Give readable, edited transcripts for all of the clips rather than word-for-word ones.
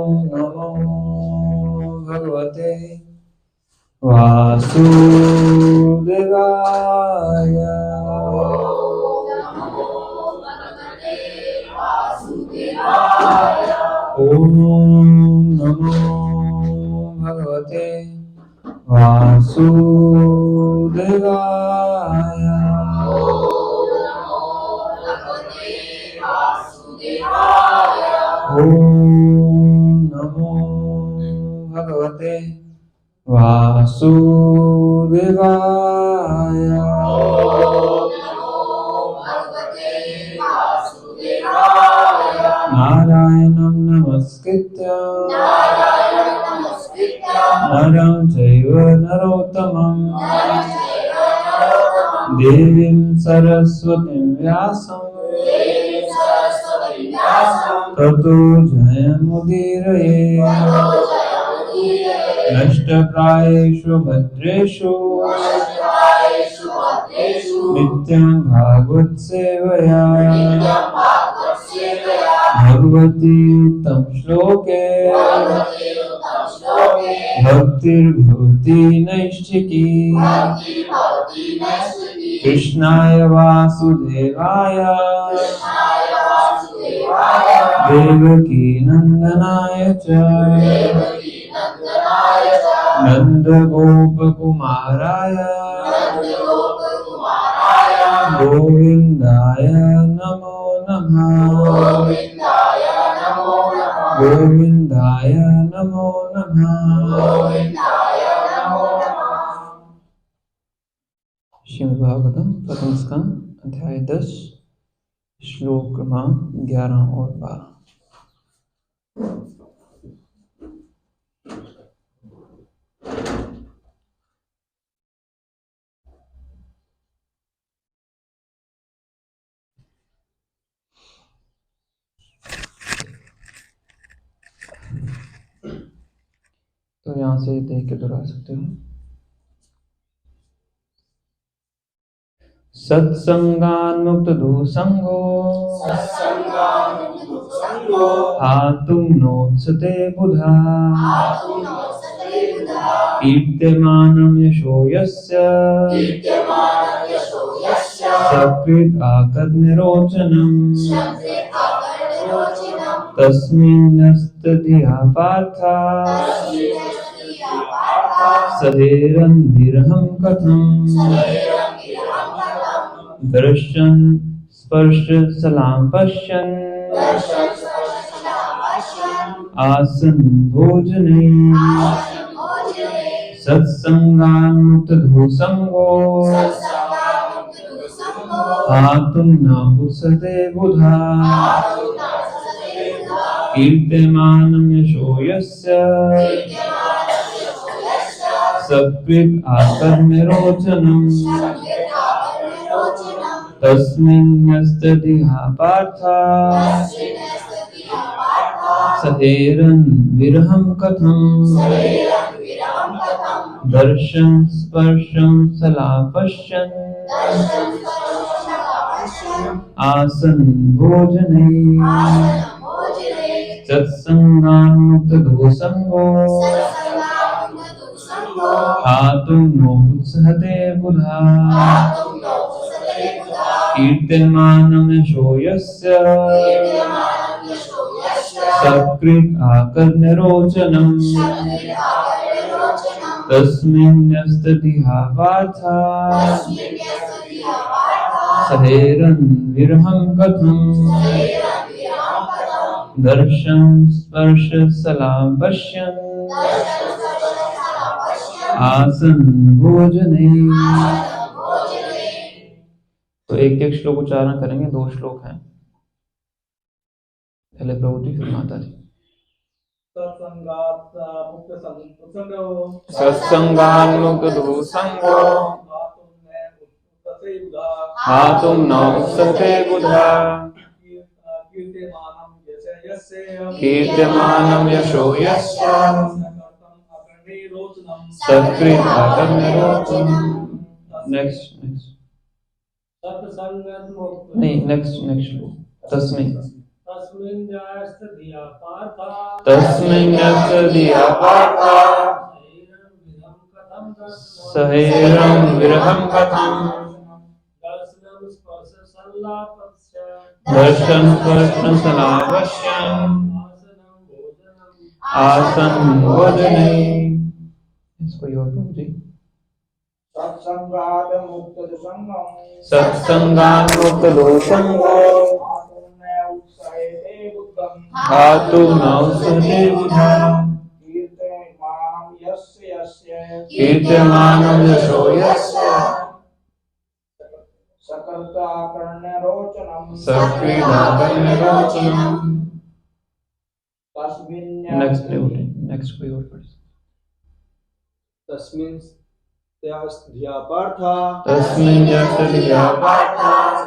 नमो भगवते वासुदेवाय। ओम नमो भगवते वासुदेवाय। ओम नमो भगवते वासुदेवाय। नारायणं नमस्कृत्य नरं चैव नरोत्तमं देवीं सरस्वतीं व्यासं ततो जयमुदीरये। नष्टप्रायेषु भद्रेषु नित्यं भागवतसेवया भगवती उत्तम श्लोके भक्तिर्भवति नैष्ठिकी। कृष्णाय वासुदेवाय देवकी नंदनाय च नंदगोपकुमाराय गोविंदाय नमो नमः। गोविंदाय नमो नमः। श्रीमद्भागवतम प्रथम स्कंद अध्याय 10 श्लोक क्रमांक 11 और 12। तो यहाँ से देख के दोहरा सकते हो। सत्संगान्मुक्त दुसंगो हातुं नोत्सते बुधा कीर्त्यमानं यशो यस्य सकृत् आकर्निरोचनम् तस्मिन्नस्तधिया पार्था सधेरन् विरहं कथम् दर्शन स्पर्श सलाम पश्यन् आसन भोजने सत्संगान्मुक्त धूसंगो हातुं न उत्सते बुधा कीर्त्यमानं यशो यस्य सकृत् आकर्निरोचनम् तस्मिन्नस्तधिया पार्था सधेरन् विरहं कथम् दर्शन स्पर्शं सलापश्यन् आसन भोजने सत्संगान्मुक्त दुसंगो हातुं नोत्सहते बुधा कीर्त्यमानं यशो यस्य सकृत् आकर्निरोचनम् तस्मिन्नस्तधिया पार्था सधेरन् विरहं कथम् दर्शन स्पर्श सलाम पश्यन् आसन भोजने। तो एक एक श्लोक उच्चारण करेंगे। 2 श्लोक हैं। पहले प्रभु जी फिर माता जी। सत्संगान्मुक्त दुसंगो हातुं न उत्सते बुधा कीर्त्यमानं यशो यस्य सकृत् आकर्निरोचनम्। नेक्स्ट नहीं, नेक्स्ट श्लोक। तस्मै तस्मिन् न्यस्त धिया पार्थ सहैरं विरहं कथं दर्शनं स्पर्श संलापस्य दर्शन स्पर्शन सलावश्य आसन भोजने। इसको और जी सत्संगाद मुक्त संगम सत्संगान मुक्त दोषंगो उत्साहे बुद्धम धातु नौसदे बुधा कीर्तमानं यस्य यस्य कीर्त्यमानं यशो यस्य सकर्ता कर्ण्य रोचनम सक्रीडा कर्ण्यरोचनम। तस्मिन् नेक्स्ट कोई और पढ़। तस्मिन् धिया पार्थ तस्मिन् यस्य धिया पार्थ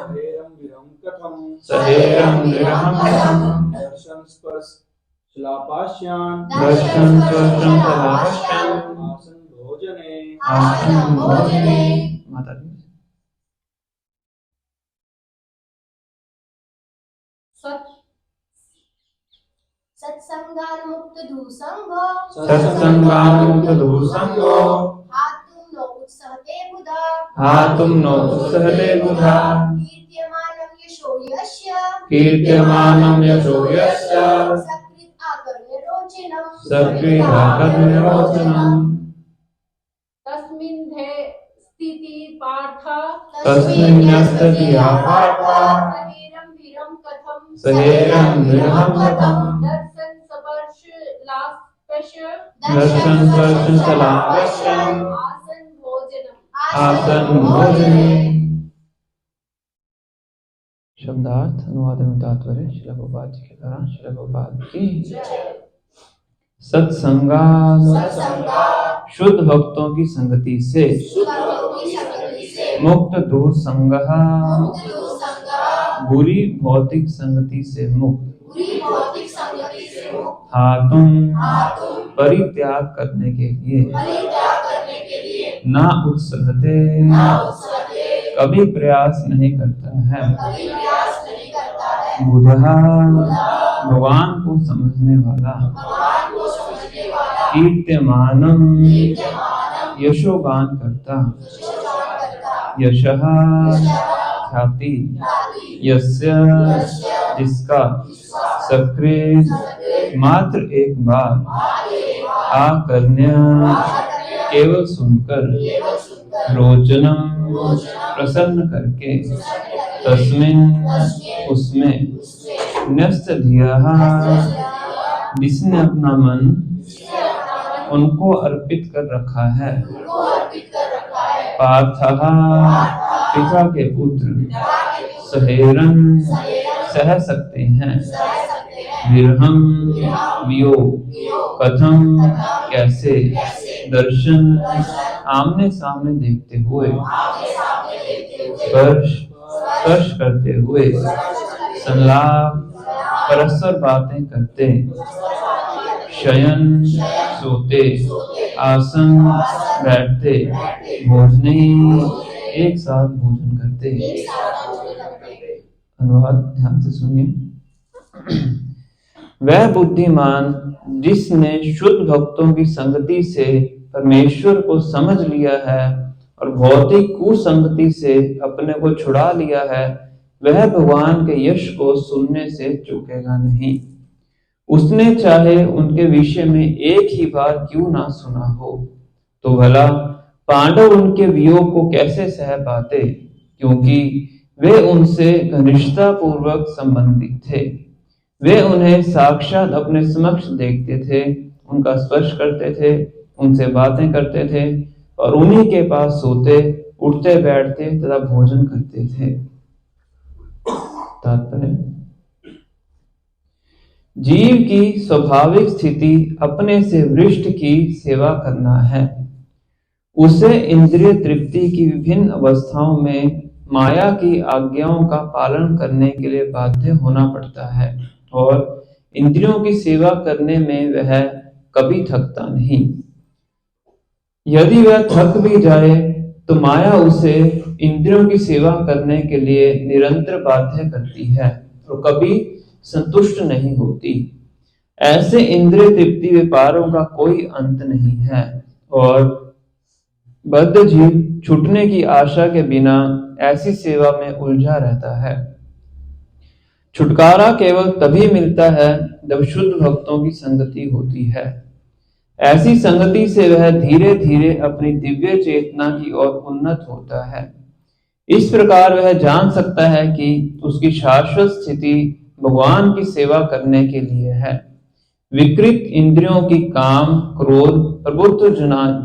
सहेरं विरहं कथं सहेरं विरहं कथं दर्शन स्पर्श शिलापाश्यान् दर्शन स्पर्शं सलावश्यं आसन भोजने आसन भोजने। माता जी सत्संगान मुक्त धूसंगो सत्संगामुक्त दूसंगो हातुम नो उत्सहते बुधा हातुम नो उत्सहते बुधा कीर्त्यमानं यशो यस्य कीर्त्यमानं यशो यस्य सकृत आकर्ण्य रोचनम सक्रीडा कर्ण्यरोचनम्। तस्मिन् धे स्थिति पार्थ तस्मिन् यस्य धिया पार्थ सहेरं विरं कथं सहेरं विरहं कथं दर्शन स्पर्श लास्पश दर्शन स्पर्शन सलावश्यं आसन भोजनम आसन भोजने। शब्दार्थ अनुवाद एवं तात्पर्य श्रील प्रभुपाद जी के द्वारा श्रील प्रभुपाद की सत्संगात शुद्ध भक्तों की संगति से मुक्त दुसंगः बुरी भौतिक संगति से मुक्त हातुम परित्याग करने के लिए ना उत्सहते कभी प्रयास नहीं करता है बुधा भगवान को समझने वाला कीर्त्यमानम यशोगान करता यशः ख्याति यस्य जिसका सकृत मात्र एक बार आकर्ण्य केवल सुनकर रोचनम प्रसन्न करके तस्मिन् उसमें न्यस्त धिया जिसने अपना मन उनको अर्पित कर रखा है पार्थः पिता के पुत्र सहेरन सह सकते हैं विरहम वियोग कथम कैसे दर्शन आमने सामने देखते हुए स्पर्श करते हुए संलाप परस्पर बातें करते शयन सोते आसन बैठते भोजने एक साथ भोजन करते। अनुवाद ध्यान से सुनिए। वह बुद्धिमान जिसने शुद्ध भक्तों की संगति से परमेश्वर को समझ लिया है और भौतिक कुसंगति से अपने को छुड़ा लिया है, वह भगवान के यश को सुनने से चूकेगा नहीं। उसने चाहे उनके विषय में एक ही बार क्यों ना सुना हो, तो भला पांडव उनके वियोग को कैसे सह पाते, क्योंकि वे उनसे घनिष्ठता पूर्वक संबंधित थे। वे उन्हें साक्षात अपने समक्ष देखते थे, उनका स्पर्श करते थे, उनसे बातें करते थे और उन्हीं के पास सोते उठते बैठते तथा भोजन करते थे। तात्पर्य जीव की स्वाभाविक स्थिति अपने से वरिष्ठ की सेवा करना है। उसे इंद्रिय तृप्ति की विभिन्न अवस्थाओं में माया की आज्ञाओं का पालन करने के लिए बाध्य होना पड़ता है और इंद्रियों की सेवा करने में वह कभी थकता नहीं। यदि वह थक भी जाए तो माया उसे इंद्रियों की सेवा करने के लिए निरंतर बाध्य करती है और कभी संतुष्ट नहीं होती। ऐसे इंद्रिय तृप्ति व्यापारों का कोई अंत नहीं है और बद्ध जीव छूटने की आशा के बिना ऐसी सेवा में उलझा रहता है। छुटकारा केवल तभी मिलता है जब शुद्ध भक्तों की संगति होती है। ऐसी संगति से वह धीरे धीरे अपनी दिव्य चेतना की ओर उन्नत होता है। इस प्रकार वह जान सकता है कि उसकी शाश्वत स्थिति भगवान की सेवा करने के लिए है, विकृत इंद्रियों की काम, क्रोध, प्रभुत्व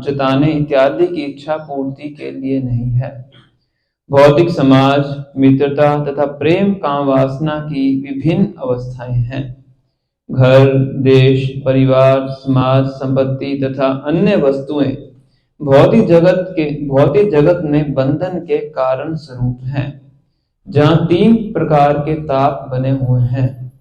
जताने इत्यादि की इच्छा पूर्ति के लिए नहीं है। भौतिक समाज, मित्रता तथा प्रेम काम वासना की विभिन्न अवस्थाएं हैं। घर, देश, परिवार, समाज, संपत्ति तथा अन्य वस्तुएं भौतिक जगत में बंधन के कारण स्वरूप हैं, जहां 3 प्रकार के ताप बने हुए हैं।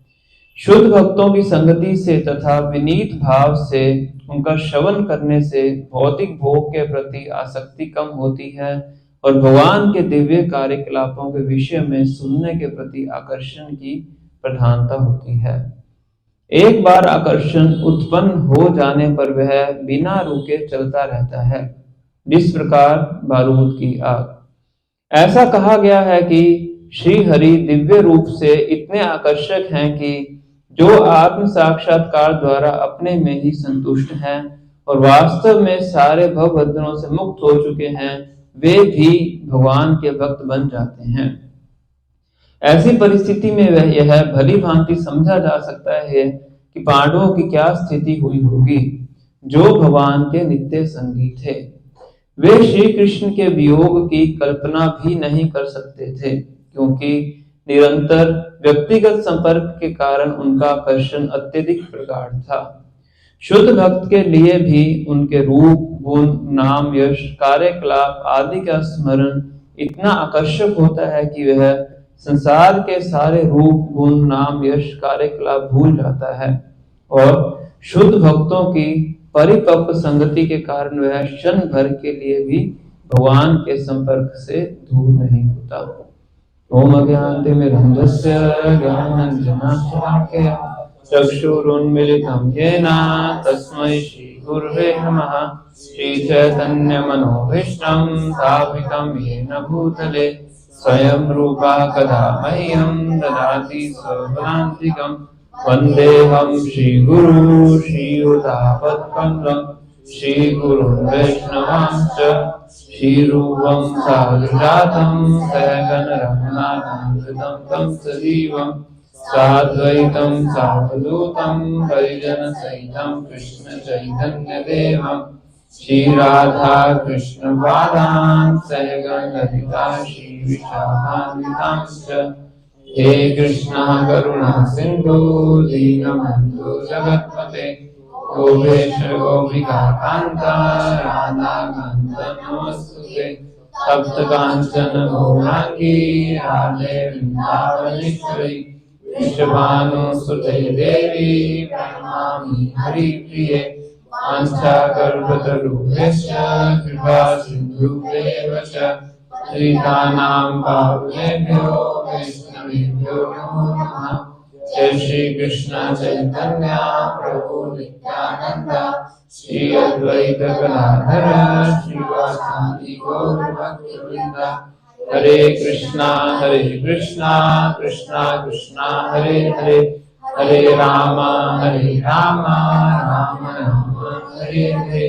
शुद्ध भक्तों की संगति से तथा विनीत भाव से उनका श्रवण करने से भौतिक भोग के प्रति आसक्ति कम होती है और भगवान के दिव्य कार्यकलापों के विषय में सुनने के प्रति आकर्षण की प्रधानता होती है। एक बार आकर्षण उत्पन्न हो जाने पर वह बिना रुके चलता रहता है, जिस प्रकार बारूद की आग। ऐसा कहा गया है कि श्री हरि दिव्य रूप से इतने आकर्षक हैं कि जो आत्म साक्षात्कार द्वारा अपने में ही संतुष्ट हैं और वास्तव में सारे भवबंधनों से मुक्त हो चुके हैं, वे भी भगवान के भक्त बन जाते हैं। ऐसी परिस्थिति में वह यह भली भांति समझा जा सकता है कि पांडवों की क्या स्थिति हुई होगी, जो भगवान के नित्य संगी थे। वे श्री कृष्ण के वियोग की कल्पना भी नहीं कर सकते थे, क्योंकि निरंतर व्यक्तिगत संपर्क के कारण उनका आकर्षण अत्यधिक प्रगाढ़ था। शुद्ध भक्त के लिए भी उनके रूप, गुण, नाम, यश, कार्यकलाप आदि का स्मरण इतना आकर्षक होता है कि वह संसार के सारे रूप, गुण, नाम, यश, कार्यकलाप भूल जाता है और शुद्ध भक्तों की परिपक्व संगति के कारण वह क्षण भर के लिए भी भगवान के संपर्क से दूर नहीं होता। ओम अज्ञानतिमिरन्धस्य ज्ञानाञ्जनशलाकया चक्षुरुन्मीलितं येन तस्मै श्रीगुरवे नमः। श्रीचैतन्यमनोभीष्टं स्थापितं येन भूतले स्वयं रूपा कदा मह्यं ददाति स्वपदान्तिकम्। वन्देऽहं श्रीगुरू श्रीयुतापत्कमलं श्रीगुरुन् वैष्णवांश्च श्रीरूपं साग्रजातं सहगण रघुनाथान्वितं तं सजीवं साद्वैतं सावधूतं परिजनसहितं कृष्ण चैतन्यदेवं श्रीराधा कृष्णपादान् सहगण ललिता श्रीविशाखान्वितांश्च। हे कृष्णा करुणा सिंधु दीनबन्धु जगत्पते गोपेश गोपिका कांता राधा कांत नमस्तुते। तप्त कांचन गौरांगी राधे वृंदावनेश्वरी वृषभानुसुते देवी प्रणमामि हरिप्रिये। वाञ्छाकल्पतरुभ्यश्च कृपा सिन्धुभ्येव च पतितानां पावनेभ्यो वैष्णवेभ्यो नमो नमः। जय श्री कृष्ण चैतन्य प्रभु नित्यानंद श्री अद्वैत गदाधर श्रीवासादि गौर भक्तवृंद। हरे कृष्णा कृष्णा कृष्णा हरे हरे, हरे राम राम राम हरे हरे।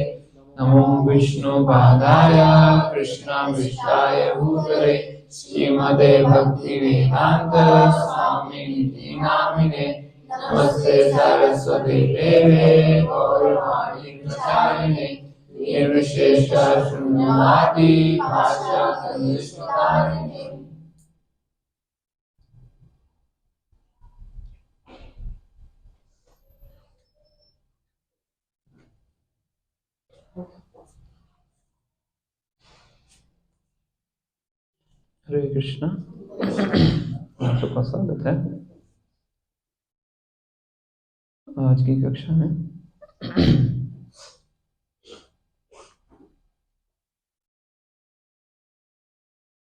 नमो विष्णुपादाय कृष्णाभिष्टाय भूतले श्रीमते भक्तिवेदांत स्वामिनिधि नामिने। नमस्ते सरस्वती देवे गौरवाणी प्रचारिणे निर्विशेष शून्यवादी भाषाकनिष्ठकारिणे। हरे कृष्णा। आप सबका स्वागत है आज की कक्षा में।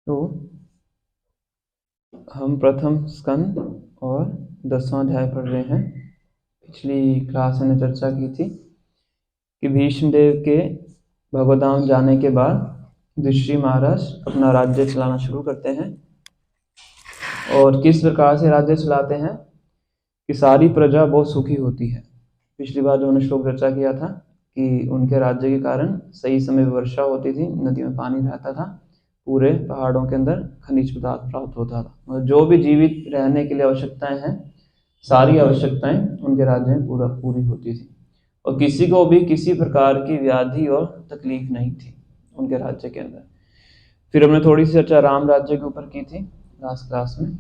तो हम प्रथम स्कंद और 10वां अध्याय पढ़ रहे हैं। पिछली क्लास में चर्चा की थी कि भीष्मदेव के भगवद्धाम जाने के बाद युधिष्ठिर महाराज अपना राज्य चलाना शुरू करते हैं और किस प्रकार से राज्य चलाते हैं कि सारी प्रजा बहुत सुखी होती है। पिछली बार जो हमने श्लोक चर्चा किया था कि उनके राज्य के कारण सही समय वर्षा होती थी, नदी में पानी रहता था, पूरे पहाड़ों के अंदर खनिज पदार्थ प्राप्त होता था और जो भी जीवित रहने के लिए आवश्यकताएं हैं, सारी आवश्यकताएं उनके राज्य में पूरी होती थी और किसी को भी किसी प्रकार की व्याधि और तकलीफ नहीं थी उनके राज्य के अंदर। फिर हमने थोड़ी सी चर्चा राम राज्य के ऊपर की थी लास्ट क्लास में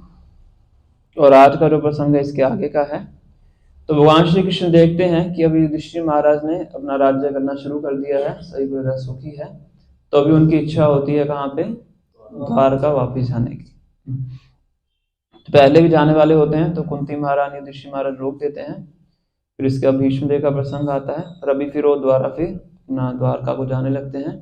और आज का जो प्रसंग है इसके आगे का है। तो भगवान श्री कृष्ण देखते हैं कि अभी युधिष्ठिर महाराज ने अपना राज्य करना शुरू कर दिया है, सही प्रजा सुखी है, तो अभी उनकी इच्छा होती है कहाँ पे, द्वारका वापिस आने की। तो पहले भी जाने वाले होते हैं तो कुंती महारानी युधिष्ठिर महाराज रोक देते हैं। फिर इसके बाद भीष्मदेव का प्रसंग आता है और अभी फिर वो द्वारका को जाने लगते हैं।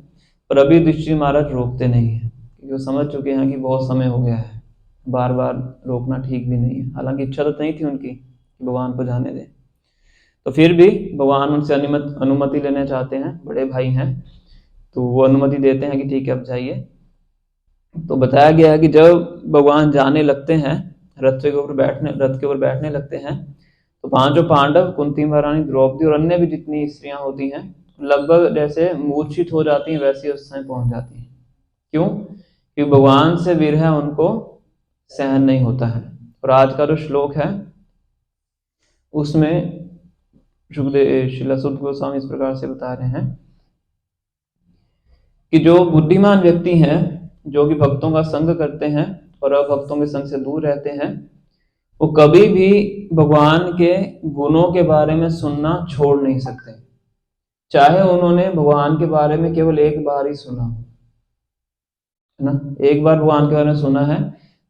पर अभी युधिष्ठिर महाराज रोकते नहीं है क्योंकि वो समझ चुके हैं कि बहुत समय हो गया है, बार बार रोकना ठीक भी नहीं है। हालांकि इच्छा तो नहीं थी उनकी कि भगवान को जाने दें, तो फिर भी भगवान उनसे अनुमति लेना चाहते हैं, बड़े भाई हैं, तो वो अनुमति देते हैं कि ठीक है अब जाइए। तो बताया गया है कि जब भगवान जाने लगते हैं, रथ के ऊपर बैठने लगते हैं, तो पांचों पांडव, कुंती महारानी, द्रौपदी और अन्य भी जितनी स्त्रियां होती हैं लगभग जैसे मूर्छित हो जाती हैं, वैसी अवस्था में पहुंच जाती हैं। क्यों? क्योंकि भगवान से विरह उनको सहन नहीं होता है। और आज का जो श्लोक है उसमें श्रील सुत गोस्वामी इस प्रकार से बता रहे हैं कि जो बुद्धिमान व्यक्ति हैं, जो कि भक्तों का संग करते हैं और अभक्तों के संग से दूर रहते हैं, वो कभी भी भगवान के गुणों के बारे में सुनना छोड़ नहीं सकते, चाहे उन्होंने भगवान के बारे में केवल एक बार ही सुना हो, है ना। एक बार भगवान के बारे में सुना है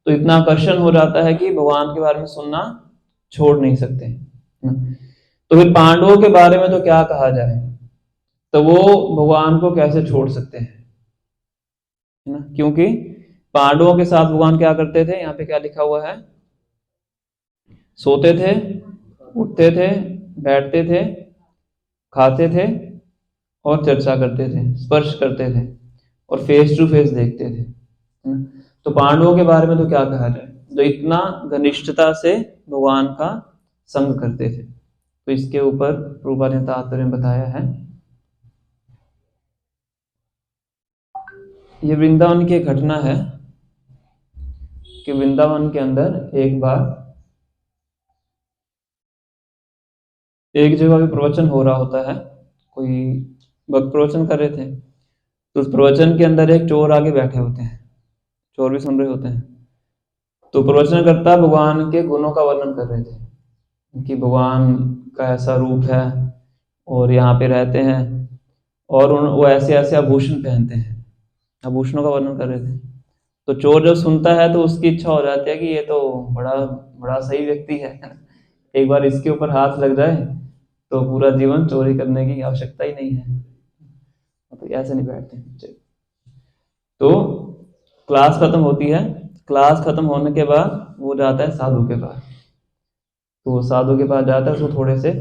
तो इतना आकर्षण हो जाता है कि भगवान के बारे में सुनना छोड़ नहीं सकते, है ना। तो फिर पांडवों के बारे में तो क्या कहा जाए, तो वो भगवान को कैसे छोड़ सकते हैं, है ना। क्योंकि पांडवों के साथ भगवान क्या करते थे, यहाँ पे क्या लिखा हुआ है, सोते थे, उठते थे, बैठते थे, खाते थे और चर्चा करते थे, स्पर्श करते थे और फेस टू फेस देखते थे। तो पांडवों के बारे में तो क्या कहा जाए, जो इतना घनिष्ठता से भगवान का संग करते थे। तो इसके ऊपर प्रभुपाद ने तात्पर्य में बताया है। ये वृंदावन की घटना है कि वृंदावन के अंदर एक बार एक जगह भी प्रवचन हो रहा होता है, कोई भक्त प्रवचन कर रहे थे, तो उस प्रवचन के अंदर एक चोर आगे बैठे होते हैं, चोर भी सुन रहे होते हैं। तो प्रवचनकर्ता भगवान के गुणों का वर्णन कर रहे थे कि भगवान का ऐसा रूप है और यहाँ पे रहते हैं और वो ऐसे ऐसे आभूषण पहनते हैं, आभूषणों का वर्णन कर रहे थे। तो चोर जब सुनता है तो उसकी इच्छा हो जाती है कि ये तो बड़ा सही व्यक्ति है, एक बार इसके ऊपर हाथ लग जाए तो पूरा जीवन चोरी करने की आवश्यकता ही नहीं है। तो ऐसे नहीं बैठते। तो क्लास खत्म होती है, क्लास खत्म होने के बाद वो जाता है साधु के पास। तो साधु के पास जाता है, उसको थोड़े से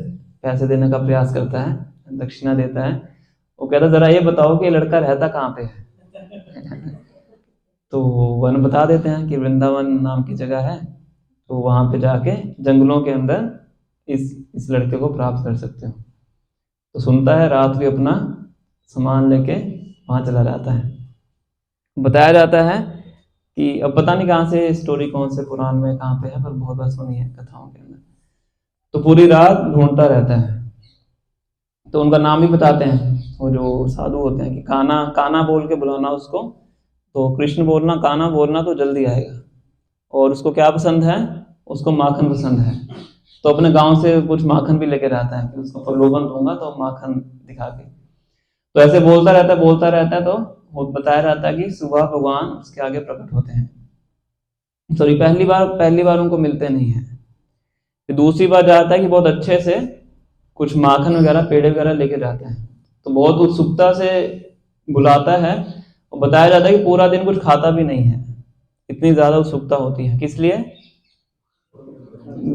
पैसे देने का प्रयास करता है, दक्षिणा देता है। वो कहता है जरा ये बताओ कि लड़का रहता कहाँ पे है। तो वन बता देते हैं कि वृंदावन नाम की जगह है, तो वहां पे जाके जंगलों के अंदर इस लड़के को प्राप्त कर सकते हो। तो सुनता है, रात भी अपना सामान लेके वहां चला जाता है। बताया जाता है कि अब पता नहीं कहाँ से स्टोरी, कौन से पुराण में कहाँ पे है, पर बहुत बार सुनी है कथाओं के अंदर। तो पूरी रात ढूंढता रहता है। तो उनका नाम भी बताते हैं वो जो साधु होते हैं कि काना बोल के बुलाना उसको। तो कृष्ण बोलना, काना बोलना तो जल्दी आएगा। और उसको क्या पसंद है, उसको माखन पसंद है। तो अपने गांव से कुछ माखन भी लेके रहता है कि उसको प्रलोभन दूंगा तो माखन दिखा के। तो ऐसे बोलता रहता है। तो वो बताया जाता है कि सुबह भगवान उसके आगे प्रकट होते हैं। सॉरी, पहली बार उनको मिलते नहीं है। फिर दूसरी बार जाता है कि बहुत अच्छे से कुछ माखन वगैरह, पेड़े वगैरह लेके जाते हैं। तो बहुत उत्सुकता से बुलाता है और बताया जाता है कि पूरा दिन कुछ खाता भी नहीं है। इतनी ज्यादा उत्सुकता होती है, किस लिए?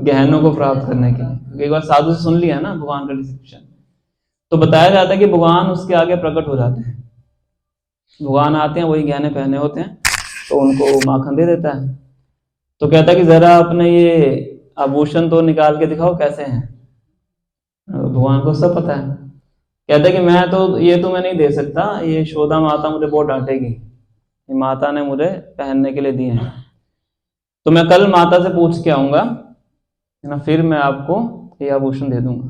गहनों को प्राप्त करने के लिए। एक बार साधु से सुन लिया ना भगवान का डिस्क्रिप्शन, तो बताया जाता है कि भगवान उसके आगे प्रकट हो जाते हैं। भगवान आते हैं, वही गहने पहने होते हैं, तो उनको माखन दे देता है। तो कहता है कि जरा अपने ये आभूषण तो निकाल के दिखाओ कैसे हैं। भगवान को सब पता है। कहता है कि मैं तो ये तो मैं नहीं दे सकता, ये यशोदा माता मुझे बहुत डांटेगी, ये माता ने मुझे पहनने के लिए दिए हैं, तो मैं कल माता से पूछ के आऊंगा, है ना, फिर मैं आपको ये आभूषण दे दूंगा।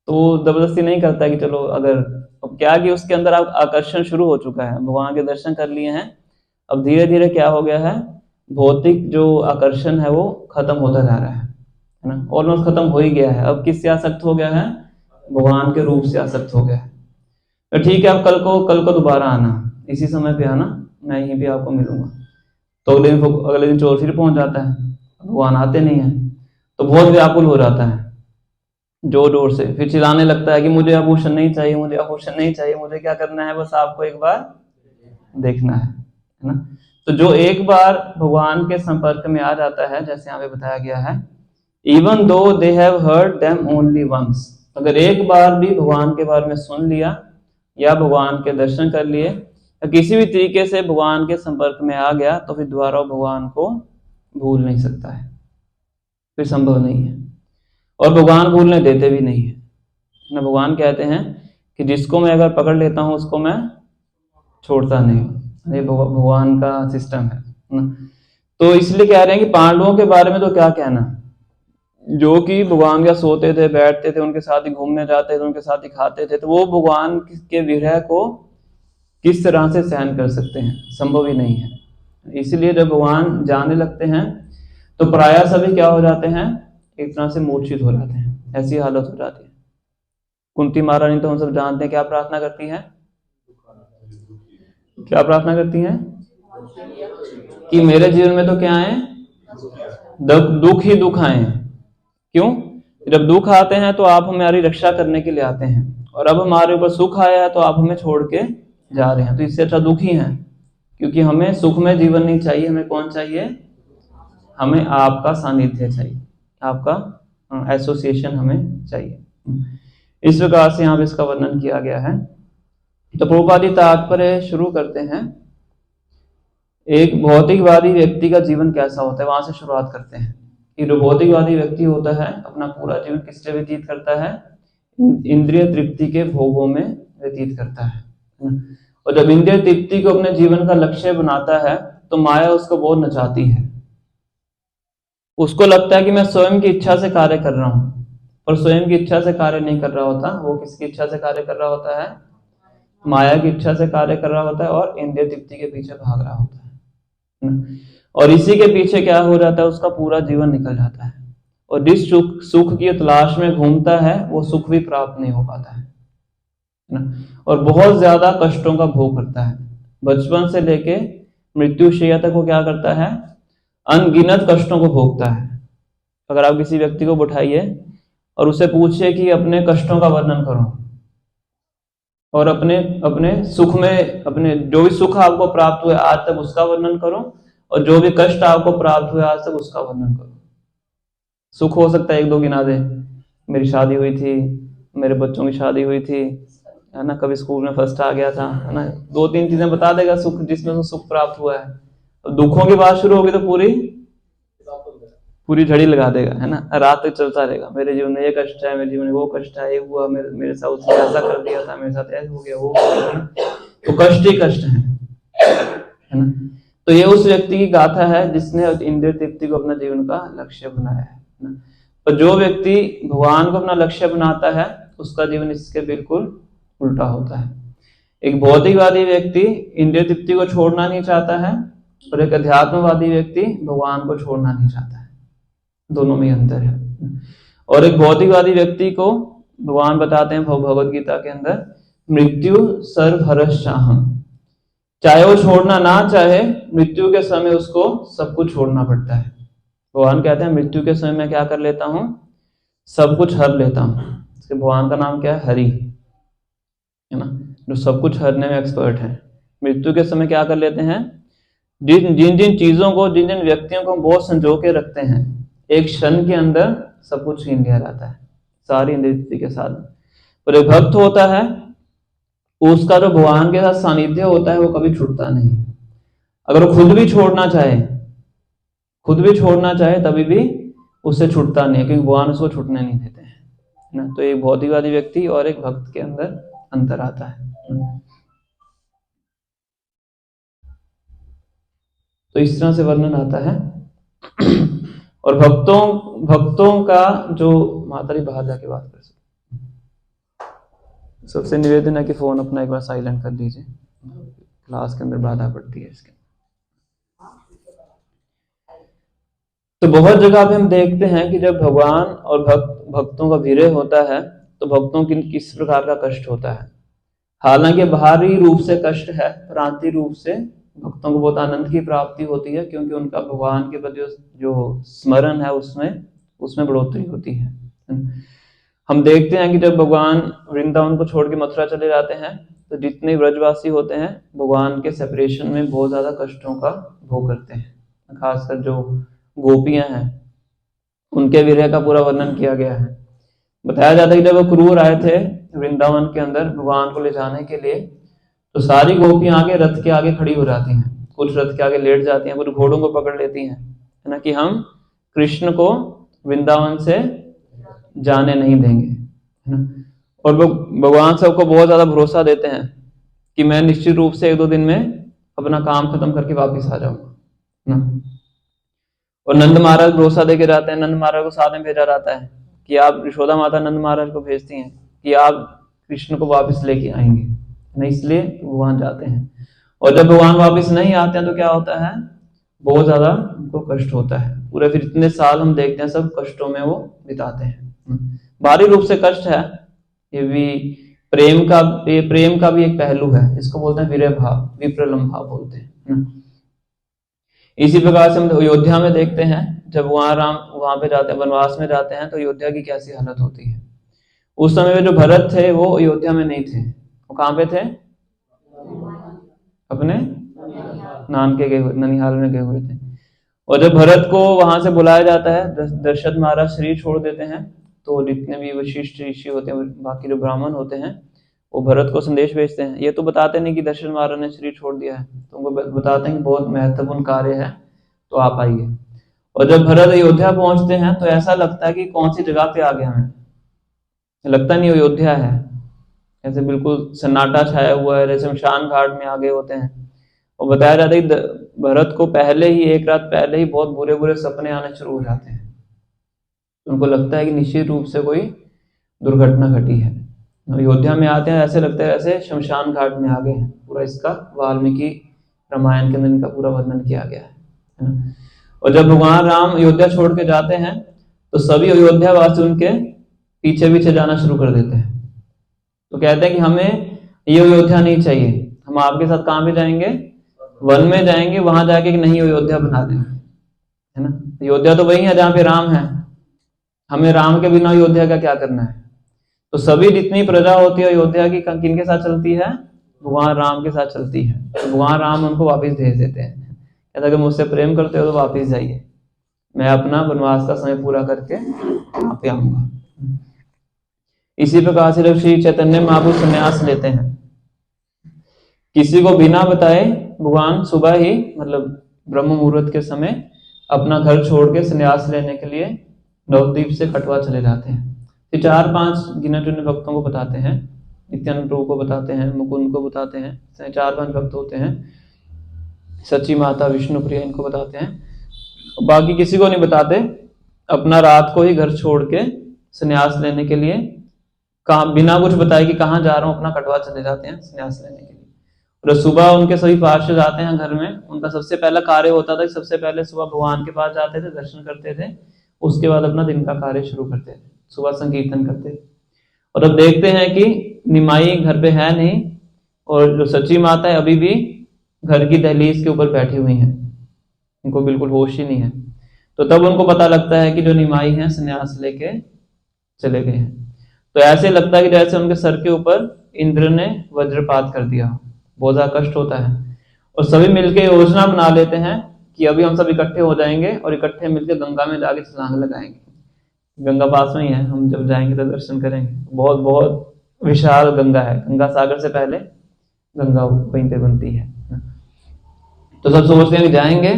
तो वो जबरदस्ती नहीं करता कि चलो, अगर अब क्या कि उसके अंदर आकर्षण शुरू हो चुका है, भगवान के दर्शन कर लिए हैं, अब धीरे धीरे क्या हो गया है, भौतिक जो आकर्षण है वो खत्म होता जा रहा है ना, ऑलमोस्ट खत्म हो ही गया है। अब किससे आसक्त हो गया है? भगवान के रूप से आसक्त हो गया है। तो ठीक है, अब कल को दोबारा आना, इसी समय पे आना, मैं यहीं पे आपको मिलूंगा। तो अगले दिन चोर फिर पहुंच जाता है, भगवान आते नहीं है, तो बहुत व्याकुल हो जाता है, जोर जोर से फिर चिल्लाने लगता है कि मुझे आभूषण नहीं चाहिए, मुझे आभूषण नहीं चाहिए, मुझे क्या करना है, बस आपको एक बार देखना है ना। तो जो एक बार भगवान के संपर्क में आ जाता है, जैसे यहाँ पे बताया गया है, even though they have heard them only once, अगर एक बार भी भगवान के बारे में सुन लिया या भगवान के दर्शन कर लिए या किसी भी तरीके से भगवान के संपर्क में आ गया, तो फिर दोबारा भगवान को भूल नहीं सकता है, फिर संभव नहीं है। और भगवान भूलने देते भी नहीं है ना। भगवान कहते हैं कि जिसको मैं अगर पकड़ लेता हूं उसको मैं छोड़ता नहीं हूं। ये भगवान का सिस्टम है ना। तो इसलिए कह रहे हैं कि पांडवों के बारे में तो क्या कहना, जो कि भगवान का सोते थे, बैठते थे, उनके साथ ही घूमने जाते थे, उनके साथ ही खाते थे, तो वो भगवान के विरह को किस तरह से सहन कर सकते हैं? संभव ही नहीं है। इसलिए जब भगवान जाने लगते हैं तो प्रायः सभी क्या हो जाते हैं, एक तरह से मूर्छित हो जाते हैं, ऐसी हालत हो जाती है। कुंती महारानी तो हम सब जानते हैं क्या प्रार्थना करती है, क्या प्रार्थना करती हैं कि मेरे जीवन में तो क्या है, दुख ही दुख आए। क्यों? जब दुख आते हैं तो आप हमारी रक्षा करने के लिए आते हैं, और अब हमारे ऊपर सुख आया है तो आप हमें छोड़ के जा रहे हैं, तो इससे अच्छा दुखी हैं, क्योंकि हमें सुख में जीवन नहीं चाहिए। हमें कौन चाहिए? हमें आपका सानिध्य चाहिए, आपका एसोसिएशन हमें चाहिए। इस प्रकार से यहाँ पे इसका वर्णन किया गया है। तो प्रभुपाद जी तात्पर्य शुरू करते हैं, एक भौतिकवादी व्यक्ति का जीवन कैसा होता है, वहां से शुरुआत करते हैं कि जो भौतिकवादी व्यक्ति होता है अपना पूरा जीवन किससे व्यतीत करता है? इंद्रिय तृप्ति के भोगों में व्यतीत करता है। और जब इंद्रिय तृप्ति को अपने जीवन का लक्ष्य बनाता है तो माया उसको बहुत नचाती है। उसको लगता है कि मैं स्वयं की इच्छा से कार्य कर रहा हूं, पर स्वयं की इच्छा से कार्य नहीं कर रहा होता। वो किसकी इच्छा से कार्य कर रहा होता है? माया की इच्छा से कार्य कर रहा होता है और इंद्रिय तृप्ति के पीछे भाग रहा होता है। और इसी के पीछे क्या हो जाता है, उसका पूरा जीवन निकल जाता है। और जिस सुख की तलाश में घूमता है वो सुख भी प्राप्त नहीं हो पाता है ना। और बहुत ज्यादा कष्टों का भोग करता है, बचपन से लेके मृत्यु शैया तक वो क्या करता है? अनगिनत कष्टों को भोगता है। अगर आप किसी व्यक्ति को बैठाइए और उसे पूछिए कि अपने कष्टों का वर्णन करो, और अपने सुख में, अपने जो भी सुख आपको प्राप्त हुए आज तक उसका वर्णन करो, और जो भी कष्ट आपको प्राप्त हुए आज तक उसका वर्णन करो। सुख हो सकता है एक दो गिना दे, मेरी शादी हुई थी, मेरे बच्चों की शादी हुई थी, है ना, कभी स्कूल में फर्स्ट आ गया था, है ना, दो तीन चीजें बता देगा सुख, जिसमें से सुख प्राप्त हुआ है। और दुखों की बात शुरू होगी तो पूरी झड़ी लगा देगा, है ना, रात तक चलता रहेगा। मेरे जीवन में ये कष्ट है, मेरे जीवन में वो कष्ट है, ये हुआ, मेरे साथ उसने ऐसा कर दिया था, मेरे साथ ऐसा हो गया, वो है ना। तो कष्ट ही कष्ट है ना। तो ये उस व्यक्ति की गाथा है जिसने इंद्रिय तृप्ति को अपना जीवन का लक्ष्य बनाया है ना। पर जो व्यक्ति भगवान को अपना लक्ष्य बनाता है उसका जीवन इसके बिल्कुल उल्टा होता है। एक भौतिकवादी व्यक्ति इंद्रिय तृप्ति को छोड़ना नहीं चाहता है, और एक अध्यात्मवादी व्यक्ति भगवान को छोड़ना नहीं चाहता है। दोनों में अंतर है। और एक भौतिकवादी व्यक्ति को भगवान बताते हैं भगवद गीता के अंदर, मृत्यु सर्वहरश्चाहम, चाहे वो छोड़ना ना चाहे, मृत्यु के समय उसको सब कुछ छोड़ना पड़ता है। भगवान कहते हैं मृत्यु के समय मैं क्या कर लेता हूं? सब कुछ हर लेता हूं। इसके भगवान का नाम क्या है? हरि, है ना, जो सब कुछ हरने में एक्सपर्ट है। मृत्यु के समय क्या कर लेते हैं? जिन जिन जिन चीजों को, जिन जिन व्यक्तियों को हम बहुत संजो के रखते हैं, एक क्षण के अंदर सब कुछ छीन लिया जाता है, सारी इंद्रिय के साथ। पर एक भक्त होता है, उसका जो भगवान के साथ सानिध्य होता है वो कभी छूटता नहीं। अगर वो खुद भी छोड़ना चाहे तभी भी उससे छूटता नहीं है, क्योंकि भगवान उसको छूटने नहीं देते हैं, है ना। तो एक भौतिकवादी व्यक्ति और एक भक्त के अंदर अंतर आता है। तो इस तरह से वर्णन आता है। और भक्तों का जो, माता जी बाहर जाके बात कर सकते, सबसे निवेदन है कि फोन अपना एक बार साइलेंट कर दीजिए, क्लास के अंदर बाधा पड़ती है इसके। तो बहुत जगह पे हम देखते हैं कि जब भगवान और भक्तों का विरह होता है तो भक्तों की किस प्रकार का कष्ट होता है। हालांकि बाहरी रूप से कष्ट है, पर आंतरिक रूप से भक्तों को बहुत आनंद की प्राप्ति होती है, क्योंकि उनका भगवान के प्रति जो स्मरण है उसमें बढ़ोतरी होती है। हम देखते हैं कि जब भगवान वृंदावन को छोड़ के मथुरा चले जाते हैं तो जितने ब्रजवासी होते हैं भगवान के सेपरेशन में बहुत ज्यादा कष्टों का भोग करते हैं। खासकर जो गोपियां हैं उनके विरह का पूरा वर्णन किया गया है। बताया जाता है कि जब वो क्रूर आए थे वृंदावन के अंदर भगवान को ले जाने के लिए, तो सारी गोपियां आगे रथ के आगे खड़ी हो जाती हैं, कुछ रथ के आगे लेट जाती हैं, कुछ घोड़ों को पकड़ लेती हैं, है ना, कि हम कृष्ण को वृंदावन से जाने नहीं देंगे, है ना। और वो भगवान सबको बहुत ज्यादा भरोसा देते हैं कि मैं निश्चित रूप से 1-2 दिन में अपना काम खत्म करके वापस आ जाऊंगा, है ना। और नंद महाराज भरोसा देके जाते हैं, नंद महाराज को साथ में भेजा जाता है कि आप, यशोदा माता नंद महाराज को भेजती हैं कि आप कृष्ण को वापस लेके आएंगे, है ना, इसलिए भगवान जाते हैं। और जब भगवान वापस नहीं आते हैं तो क्या होता है, बहुत ज्यादा उनको कष्ट होता है। पूरे फिर इतने साल हम देखते हैं सब कष्टों में वो बिताते हैं। बाहरी रूप से कष्ट है, ये भी प्रेम का भी एक पहलू है, इसको बोलते हैं विरह भाव, विप्रलम्भ भाव बोलते हैं। इसी प्रकार से हम अयोध्या में देखते हैं, जब वहां पे जाते हैं, वनवास में जाते हैं, तो अयोध्या की कैसी हालत होती है। उस समय में जो भरत थे वो अयोध्या में नहीं थे, वो कहां पे थे, अपने ननिहाल में गए हुए थे। और जब भरत को वहां से बुलाया जाता है, दशरथ महाराज शरीर छोड़ देते हैं, तो जितने भी वशिष्ठ ऋषि होते हैं, बाकी जो ब्राह्मण होते हैं, वो भरत को संदेश भेजते हैं। ये तो बताते नहीं कि दशरथ महाराज ने शरीर छोड़ दिया है, तो उनको बताते हैं कि बहुत महत्वपूर्ण कार्य है तो आप आइए। और जब भरत अयोध्या पहुंचते हैं तो ऐसा लगता है कि कौन सी जगह पे आ गया हमें, लगता नहीं अयोध्या है, ऐसे बिल्कुल सन्नाटा छाया हुआ है, जैसे शमशान घाट में आ गए होते हैं। और बताया जाता है कि भरत को एक रात पहले ही बहुत बुरे बुरे सपने आने शुरू हो जाते हैं। उनको लगता है कि निश्चित रूप से कोई दुर्घटना घटी है। अयोध्या में आते हैं, ऐसे लगता है ऐसे शमशान घाट में आ गए हैं। पूरा इसका वाल्मीकि रामायण के अंदर इनका पूरा वर्णन किया गया है ना। और जब भगवान राम अयोध्या छोड़ के जाते हैं तो सभी अयोध्या वासी उनके पीछे पीछे जाना शुरू कर देते हैं। तो कहते हैं कि हमें ये अयोध्या नहीं चाहिए, हम आपके साथ कहाँ पे जाएंगे, वन में जाएंगे, वहां जाके नहीं अयोध्या बना देंगे, है ना। अयोध्या तो वही है जहाँ पे राम है, हमें राम के बिना अयोध्या का क्या करना है। तो सभी जितनी प्रजा होती है अयोध्या की किनके साथ चलती है, भगवान राम के साथ चलती है। तो भगवान राम उनको वापस भेज देते हैं, कहते अगर मुझसे प्रेम करते हो तो वापस जाइए, मैं अपना वनवास का समय पूरा करके यहाँ पे आऊंगा। इसी प्रकार से जब श्री चैतन्य महाप्रभु संन्यास लेते हैं, किसी को बिना बताए भगवान सुबह ही, मतलब ब्रह्म मुहूर्त के समय अपना घर छोड़ के संन्यास लेने के लिए नवद्वीप से कटवा चले जाते हैं। फिर 4-5 गिने चुने भक्तों को बताते हैं, नित्यानंद प्रभु को बताते हैं, मुकुंद को बताते हैं, 4-5 भक्त होते हैं, सची माता, विष्णुप्रिया, इनको बताते हैं, बाकी किसी को नहीं बताते। अपना रात को ही घर छोड़ के संन्यास लेने के लिए, कहाँ बिना कुछ बताए कि कहाँ जा रहा हूँ, अपना कटवा चले जाते हैं संन्यास लेने के लिए। और सुबह उनके सभी पार्षद आते हैं घर में, उनका सबसे पहला कार्य होता था कि सबसे पहले सुबह भगवान के पास जाते थे, दर्शन करते थे, उसके बाद अपना दिन का कार्य शुरू करते थे, सुबह संकीर्तन करते थे। और अब देखते हैं कि निमाई घर पे है नहीं, और जो सची माता है अभी भी घर की दहलीज के ऊपर बैठी हुई हैं, उनको बिल्कुल होश ही नहीं है। तो तब उनको पता लगता है कि जो निमाई है संन्यास लेके चले गए हैं। तो ऐसे लगता है कि जैसे उनके सर के ऊपर इंद्र ने वज्रपात कर दिया, बहुत ज्यादा कष्ट होता है। और सभी मिलके योजना बना लेते हैं कि अभी हम सब इकट्ठे हो जाएंगे और इकट्ठे मिलकर गंगा में जाके छलांग लगाएंगे। गंगा पास में ही है, हम जब जाएंगे तो दर्शन करेंगे। बहुत बहुत विशाल गंगा है, गंगा सागर से पहले गंगा वहीं पे बनती है। तो सब सोचते हैं कि जाएंगे,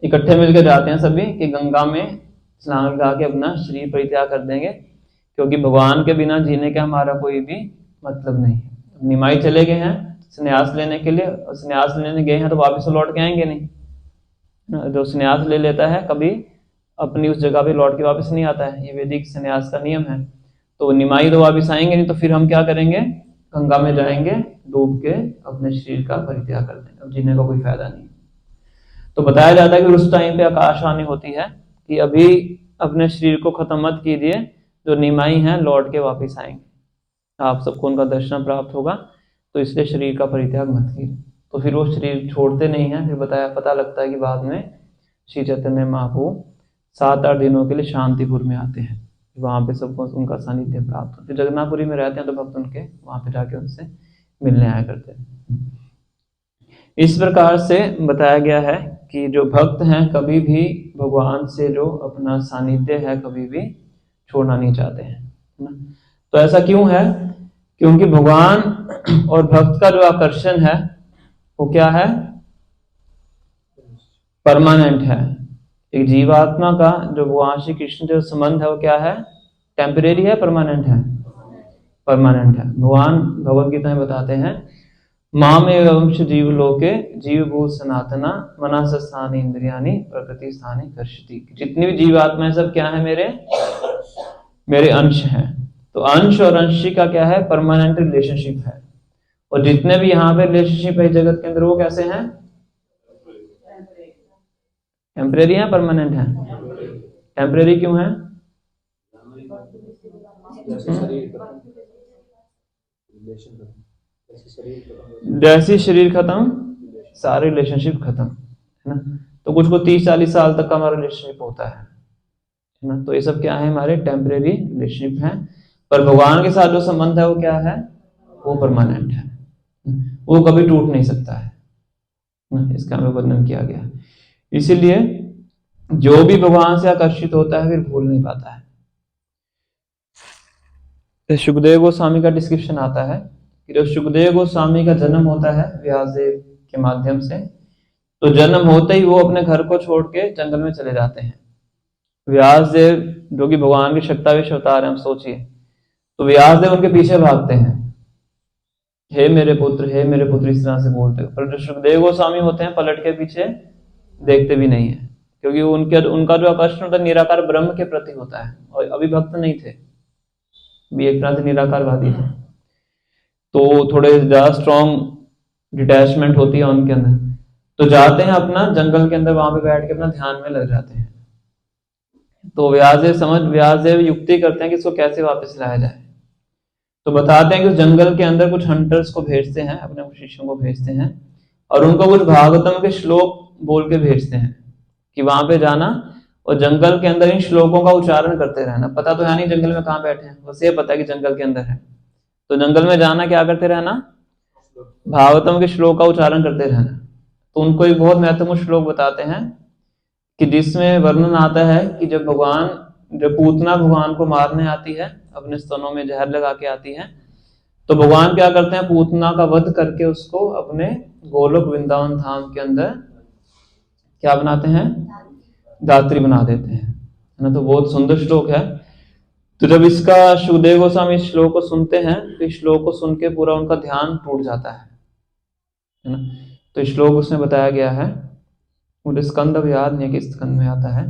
इकट्ठे मिलकर जाते हैं सभी कि गंगा में छलांग लगा के अपना शरीर परित्याग कर देंगे, क्योंकि भगवान के बिना जीने का हमारा कोई भी मतलब नहीं है। निमाई चले गए हैं संन्यास लेने के लिए, और संन्यास लेने गए हैं तो वापस तो लौट के आएंगे नहीं। जो संन्यास ले लेता है कभी अपनी उस जगह पे लौट के वापस नहीं आता है, ये वैदिक संन्यास का नियम है। तो निमाई तो वापस आएंगे नहीं, तो फिर हम क्या करेंगे, गंगा में जाएंगे, डूब के अपने शरीर का परित्याग कर देंगे, अब जीने का कोई फायदा नहीं। तो बताया जाता है कि उस टाइम पे आकाशवाणी होती है कि अभी अपने शरीर को खत्म मत कीजिए, जो निमाई हैं लौट के वापस आएंगे, आप सबको उनका दर्शन प्राप्त होगा, तो इसलिए शरीर का परित्याग मत कीजिए। तो फिर वो शरीर छोड़ते नहीं है। फिर बताया, पता लगता है कि बाद में श्री चैतन्य महाप्रभु 7-8 दिनों के लिए शांतिपुर में आते हैं, वहां पे सबको उनका सानिध्य प्राप्त होता है। जगन्नाथपुरी में रहते हैं तो भक्त उनके वहां पे जाके उनसे मिलने आया करते हैं। इस प्रकार से बताया गया है कि जो भक्त हैं कभी भी भगवान से जो अपना सानिध्य है कभी भी छोड़ना नहीं चाहते हैं, है ना। तो ऐसा क्यों है, क्योंकि भगवान और भक्त का जो आकर्षण है वो क्या है, परमानेंट है। एक जीवात्मा का जो भगवान श्री कृष्ण जो संबंध है वो क्या है, टेम्परेरी है, परमानेंट है, परमानेंट है। भगवान भगवद गीता में बताते हैं, माम एवं जीव लोके जीव भूत सनातना मनस स्थानी इंद्रियानी प्रकृति स्थानी कर्षति। जितनी भी जीवात्माएं सब क्या है, मेरे अंश हैं। तो अंश और अंशी का क्या है, परमानेंट रिलेशनशिप है। और जितने भी यहाँ पे रिलेशनशिप है जगत के अंदर वो कैसे हैं, टेम्परेरी है, परमानेंट है। टेम्परेरी क्यों है, जैसे शरीर खत्म सारे रिलेशनशिप खत्म, है ना। तो कुछ को 30-40 साल तक का हमारा रिलेशनशिप होता है ना। तो ये सब क्या है, हमारे टेम्परेरी रिलेशनशिप है। पर भगवान के साथ जो संबंध है वो क्या है, वो परमानेंट है, वो कभी टूट नहीं सकता है ना। इसका हमें वर्णन किया गया। इसीलिए जो भी भगवान से आकर्षित होता है फिर भूल नहीं पाता है। तो सुखदेव गोस्वामी का डिस्क्रिप्शन आता है कि जब सुखदेव गोस्वामी का जन्म होता है व्यासदेव के माध्यम से, तो जन्म होते ही वो अपने घर को छोड़ के जंगल में चले जाते हैं। व्यासदेव जो कि भगवान के शक्तावेश अवतार हैं, हम सोचिए, तो व्यासदेव उनके पीछे भागते हैं, हे मेरे पुत्र, हे मेरे पुत्र, इस तरह से बोलते हैं। पर जो सुखदेव गोस्वामी होते हैं पलट के पीछे देखते भी नहीं है, क्योंकि उनका जो आकर्षण होता है निराकार ब्रह्म के प्रति होता है। और अभी भक्त नहीं थे, भी एक तरह से निराकारवादी थे, तो थोड़े ज्यादा स्ट्रॉन्ग डिटैचमेंट होती है उनके अंदर। तो जाते हैं अपना जंगल के अंदर, वहां पे बैठ के अपना ध्यान में लग जाते हैं। तो व्यासदेव युक्ति करते हैं कि इसको कैसे वापस लाया जाए। तो बताते हैं कि उस जंगल के अंदर कुछ हंटर्स को भेजते हैं, अपने शिष्यों को भेजते हैं, और उनको कुछ भागवतम के श्लोक बोल के भेजते हैं कि वहां पे जाना और जंगल के अंदर इन श्लोकों का उच्चारण करते रहना। पता तो है नहीं जंगल में कहाँ बैठे हैं, बस ये पता है कि जंगल के अंदर है। तो जंगल में जाना, क्या करते रहना, भागवतम के श्लोक का उच्चारण करते रहना। तो उनको एक बहुत महत्वपूर्ण श्लोक बताते हैं कि जिसमें वर्णन आता है कि जब पूतना भगवान को मारने आती है, अपने स्तनों में जहर लगा के आती है, तो भगवान क्या करते हैं, पूतना का वध करके उसको अपने गोलोक वृंदावन धाम के अंदर क्या बनाते हैं, दात्री बना देते हैं, है ना। तो बहुत सुंदर श्लोक है। तो जब इसका सुखदेव गोस्वामी इस श्लोक को सुनते हैं तो इस श्लोक को सुन के पूरा उनका ध्यान टूट जाता है ना। तो इस श्लोक उसमें बताया गया है, मुझे स्कंद अब याद नहीं कि स्कंद में आता है,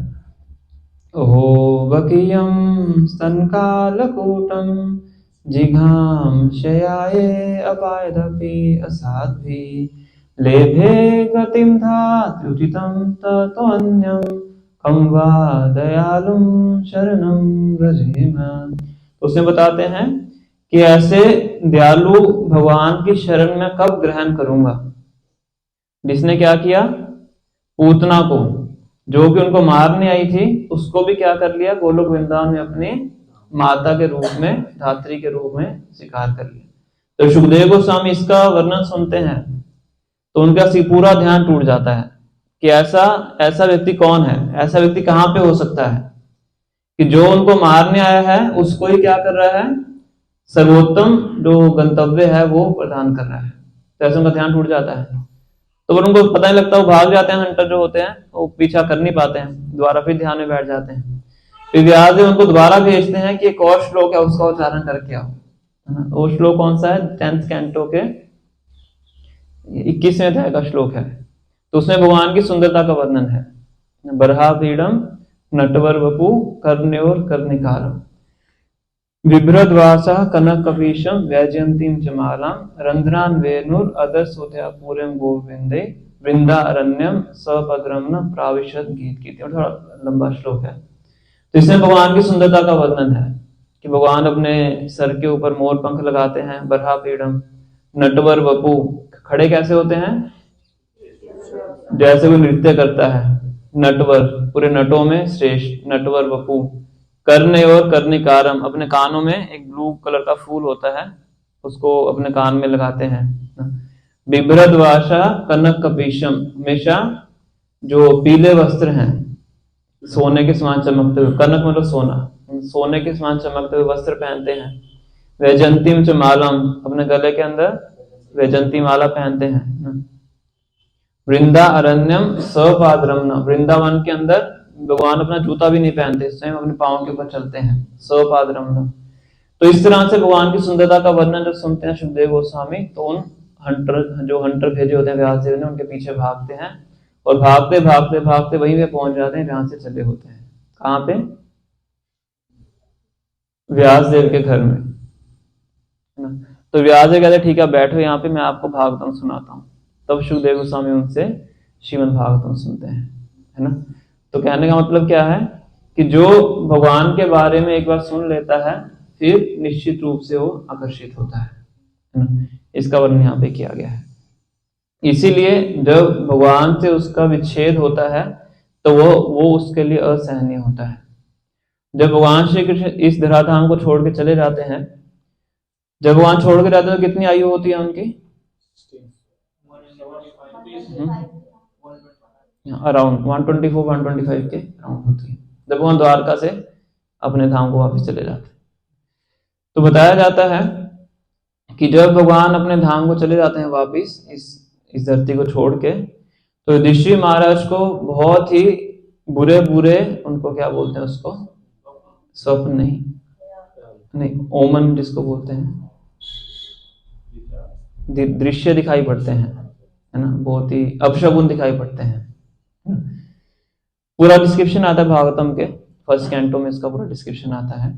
ओहो बकियम स्तनकालकूटम जिघाम शयाये अपायदपि असाध्वी लेभे गतिम धात्युचितम ततोऽन्यम कम वा दयालुम शरणम व्रजेम। तो उसमें बताते हैं कि ऐसे दयालु भगवान की शरण में कब ग्रहण करूंगा। जिसने क्या किया, पूतना को, जो कि उनको मारने आई थी, उसको भी क्या कर लिया, गोलोक वृंदावन में अपने माता के रूप में, धात्री के रूप में स्वीकार कर लिया। तो सुखदेव गोस्वामी इसका वर्णन सुनते हैं तो उनका पूरा ध्यान टूट जाता है कि ऐसा व्यक्ति कौन है, ऐसा व्यक्ति कहाँ पे हो सकता है कि जो उनको मारने आया है उसको ही क्या कर रहा है, सर्वोत्तम जो गंतव्य है वो प्रदान कर रहा है। तो ऐसे उनका ध्यान टूट जाता है, तो फिर उनको पता नहीं लगता, वो भाग जाते हैं, हंटर जो होते हैं वो पीछा कर नहीं पाते हैं, दोबारा फिर ध्यान में बैठ जाते हैं। फिर व्यासदेव उनको दोबारा भेजते हैं कि एक और श्लोक है उसका उच्चारण करके आओ, है ना। वो श्लोक कौन सा है, 10th कैंटो के 21वें अध्याय का श्लोक है। तो उसमें भगवान की सुंदरता का वर्णन है। बरहा पीड़म नटवर वपु कर्ण्योर कर्णिकारम बिभ्रद्वासा कनक कपीशम वैजयंतीम जमालाम रंध्रान वेणुर अदरसोत्या पूर्वम गोविंदे वृंदा अरण्यम सपद्रम्न प्राविशद गीत गीत। थोड़ा लंबा श्लोक है। तो इसमें भगवान की सुंदरता का वर्णन है कि भगवान अपने सर के ऊपर मोर पंख लगाते हैं, बरहा पीड़म, नटवर वपु, खड़े कैसे होते हैं, जैसे वो नृत्य करता है, नटवर पूरे नटों में श्रेष्ठ, नटवर वपु, कर्णे और कर्णिकारम, अपने कानों में एक ब्लू कलर का फूल होता है उसको अपने कान में लगाते हैं। बिभ्रद्वासा कनक कपीशम, हमेशा जो पीले वस्त्र हैं, सोने के समान चमकते हुए, कनक मतलब सोना, सोने के समान चमकते हुए वस्त्र पहनते हैं। वैजंतीम च मालम, अपने गले के अंदर वैजंती माला पहनते हैं। वृंदा अरण्यम सपाद्रम्न, वृंदावन के अंदर भगवान अपना जूता भी नहीं पहनते, स्वयं अपने पांव के ऊपर चलते हैं, सपाद्रम्न। तो इस तरह से भगवान की सुंदरता का वर्णन जब सुनते हैं सुखदेव गोस्वामी, तो उन हंटर भेजे होते हैं व्यासदेव ने, उनके पीछे भागते हैं और भागते भागते भागते वहीं पे पहुंच जाते हैं जहां से चले होते हैं। कहां पे, व्यासदेव के घर में, है ना। तो व्यासदेव कहते ठीक है बैठो यहाँ पे, मैं आपको भागवतम सुनाता हूँ। तब सुखदेव गोस्वामी उनसे श्रीमद् भागवतम सुनते हैं, है ना। तो कहने का मतलब क्या है कि जो भगवान के बारे में एक बार सुन लेता है फिर निश्चित रूप से वो आकर्षित होता है ना। इसका वर्णन यहाँ पे किया गया है। इसीलिए जब भगवान से उसका विच्छेद होता है तो वो उसके लिए असहनीय होता है। जब भगवान श्री कृष्ण इस धराधाम को छोड़ के चले जाते हैं, जब भगवान छोड़ के जाते हैं तो कितनी आयु होती है उनकी, अराउंड 124-125 के अराउंड होती है, जब वहां द्वारका से अपने धाम को वापस चले जाते हैं। तो बताया जाता है कि जब भगवान अपने धाम को चले जाते हैं वापस इस धरती को छोड़ के, तो युधिष्ठिर महाराज को बहुत ही बुरे बुरे, उनको क्या बोलते हैं उसको, स्वप्न नहीं ओमन जिसको बोलते हैं, दृश्य दिखाई पड़ते हैं, है ना, बहुत ही अपशगुन दिखाई पड़ते हैं। पूरा डिस्क्रिप्शन आता है भागवतम के 1st कैंटो में, इसका पूरा डिस्क्रिप्शन आता है।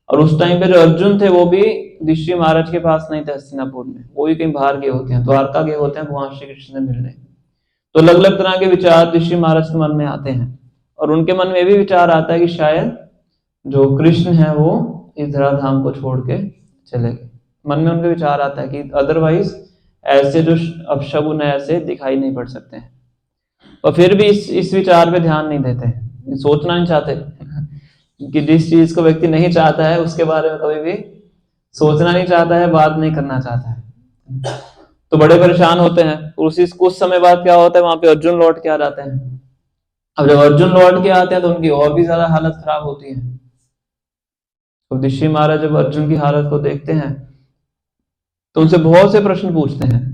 और उस टाइम पे जो अर्जुन थे वो भी युधिष्ठिर महाराज के पास नहीं थे हस्तिनापुर में, वो भी कहीं बाहर गए होते हैं, द्वारका गए होते हैं भगवान श्री कृष्ण से मिलने। तो अलग अलग तरह के विचार युधिष्ठिर महाराज के मन में आते हैं और उनके मन में भी विचार आता है कि शायद जो कृष्ण है वो इस धराधाम को छोड़ के चले गए। मन में उनके विचार आता है कि अदरवाइज ऐसे जो अपशगुन है ऐसे दिखाई नहीं पड़ सकते हैं। और फिर भी इस विचार पे ध्यान नहीं देते, सोचना नहीं चाहते कि जिस चीज को व्यक्ति नहीं चाहता है उसके बारे में कभी भी सोचना नहीं चाहता है, बात नहीं करना चाहता है, तो बड़े परेशान होते हैं। कुछ समय बाद क्या होता है, वहां पे अर्जुन लौट के आ जाते हैं। अब जब अर्जुन लौट के आते हैं तो उनकी और भी ज्यादा हालत खराब होती है। तो युधिष्ठिर महाराज जब अर्जुन की हालत को देखते हैं तो उनसे बहुत से प्रश्न पूछते हैं।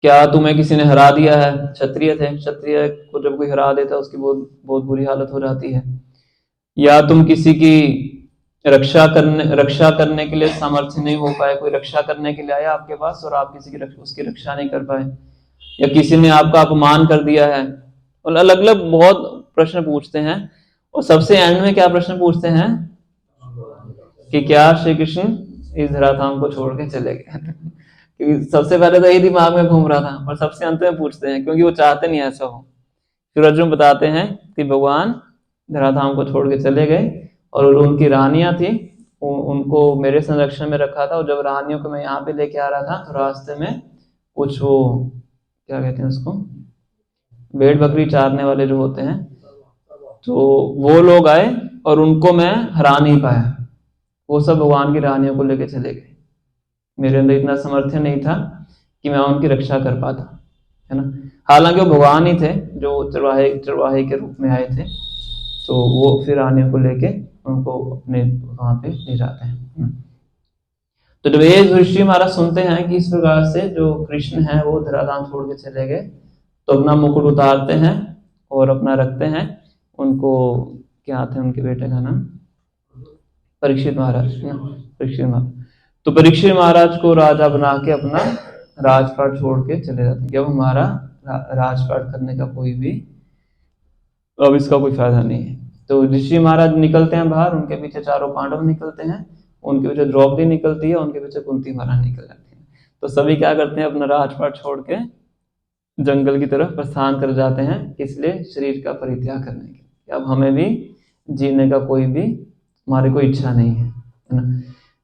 क्या तुम्हें किसी ने हरा दिया है? क्षत्रिय थे, क्षत्रिय को जब कोई हरा देता है उसकी बहुत बुरी हालत हो जाती है। या तुम किसी की रक्षा करने के लिए सामर्थ्य नहीं हो पाए, कोई रक्षा करने के लिए आया आपके पास और आप किसी की उसकी रक्षा नहीं कर पाए, या किसी ने आपका अपमान कर दिया है। और अलग अलग बहुत प्रश्न पूछते हैं। और सबसे एंड में क्या प्रश्न पूछते हैं कि क्या श्री कृष्ण इस धराधाम को छोड़ के चले गए? क्योंकि सबसे पहले तो यही दिमाग में घूम रहा था और सबसे अंत में पूछते हैं क्योंकि वो चाहते नहीं ऐसा हो। फिर अर्जुन बताते हैं कि भगवान धराधाम को छोड़ के चले गए और उनकी रानियां थी, उनको मेरे संरक्षण में रखा था। और जब रानियों को मैं यहाँ पे लेके आ रहा था तो रास्ते में कुछ वो क्या कहते हैं उसको, भेड़ बकरी चारने वाले जो होते हैं, तो वो लोग आए और उनको मैं हरा नहीं पाया। वो सब भगवान की रानियों को लेके चले गए। मेरे अंदर इतना सामर्थ्य नहीं था कि मैं उनकी रक्षा कर पाता, है ना। हालांकि वो भगवान ही थे जो चरवाहे के रूप में आए थे, तो वो फिर आने को लेके उनको अपने वहां पे ले जाते हैं। तो जब ये ऋषि महाराज सुनते हैं कि इस प्रकार से जो कृष्ण है वो धराधाम छोड़ के चले गए, तो अपना मुकुट उतारते हैं और अपना रखते हैं। उनको क्या थे उनके बेटे का नाम, परीक्षित महाराज, परीक्षित महाराज। तो परीक्षित महाराज को राजा बना के अपना राजपाट छोड़ के चले जाते हैं कि अब हमारा राजपाट करने का कोई भी, अब इसका कोई फायदा नहीं है। तो ऋषि महाराज निकलते हैं बाहर, उनके पीछे चारों पांडव निकलते हैं, उनके पीछे द्रौपदी निकलती है, उनके पीछे कुंती महाराज निकल जाती है। तो सभी क्या करते हैं, अपना राजपाट छोड़ के जंगल की तरफ प्रस्थान कर जाते हैं, इसलिए शरीर का परित्याग करने के। अब हमें भी जीने का कोई भी, हमारी कोई इच्छा नहीं है ना।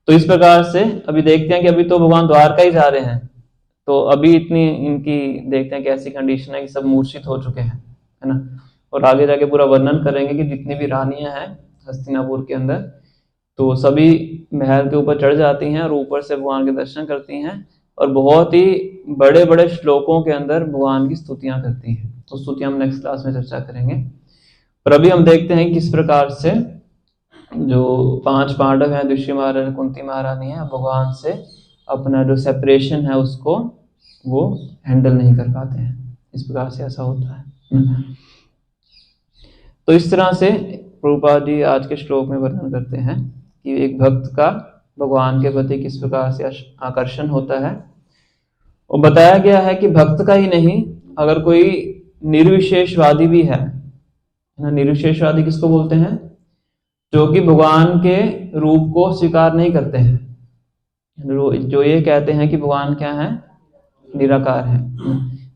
तो इस प्रकार से अभी देखते हैं कि अभी तो भगवान द्वारका ही जा रहे हैं, तो अभी इतनी इनकी देखते हैं कि ऐसी कंडीशन है कि सब मूर्छित हो चुके हैं, है ना। और आगे जाके पूरा वर्णन करेंगे कि जितनी भी रानियां हैं हस्तिनापुर के अंदर, तो सभी महल के ऊपर चढ़ जाती हैं और ऊपर से भगवान के दर्शन करती हैं और बहुत ही बड़े बड़े श्लोकों के अंदर भगवान की स्तुतियां करती हैं। तो स्तुतियां हम नेक्स्ट क्लास में चर्चा करेंगे। पर अभी हम देखते हैं किस प्रकार से जो 5 पांडव हैं, ऋषि महाराज, कुंती महारानी है, भगवान से अपना जो सेपरेशन है उसको वो हैंडल नहीं कर पाते हैं। इस प्रकार से ऐसा होता है। तो इस तरह से प्रभुपाद जी आज के श्लोक में वर्णन करते हैं कि एक भक्त का भगवान के प्रति किस प्रकार से आकर्षण होता है। और बताया गया है कि भक्त का ही नहीं, अगर कोई निर्विशेषवादी भी है, निर्विशेषवादी किसको बोलते हैं, जो कि भगवान के रूप को स्वीकार नहीं करते हैं, जो ये कहते हैं कि भगवान क्या है, निराकार है,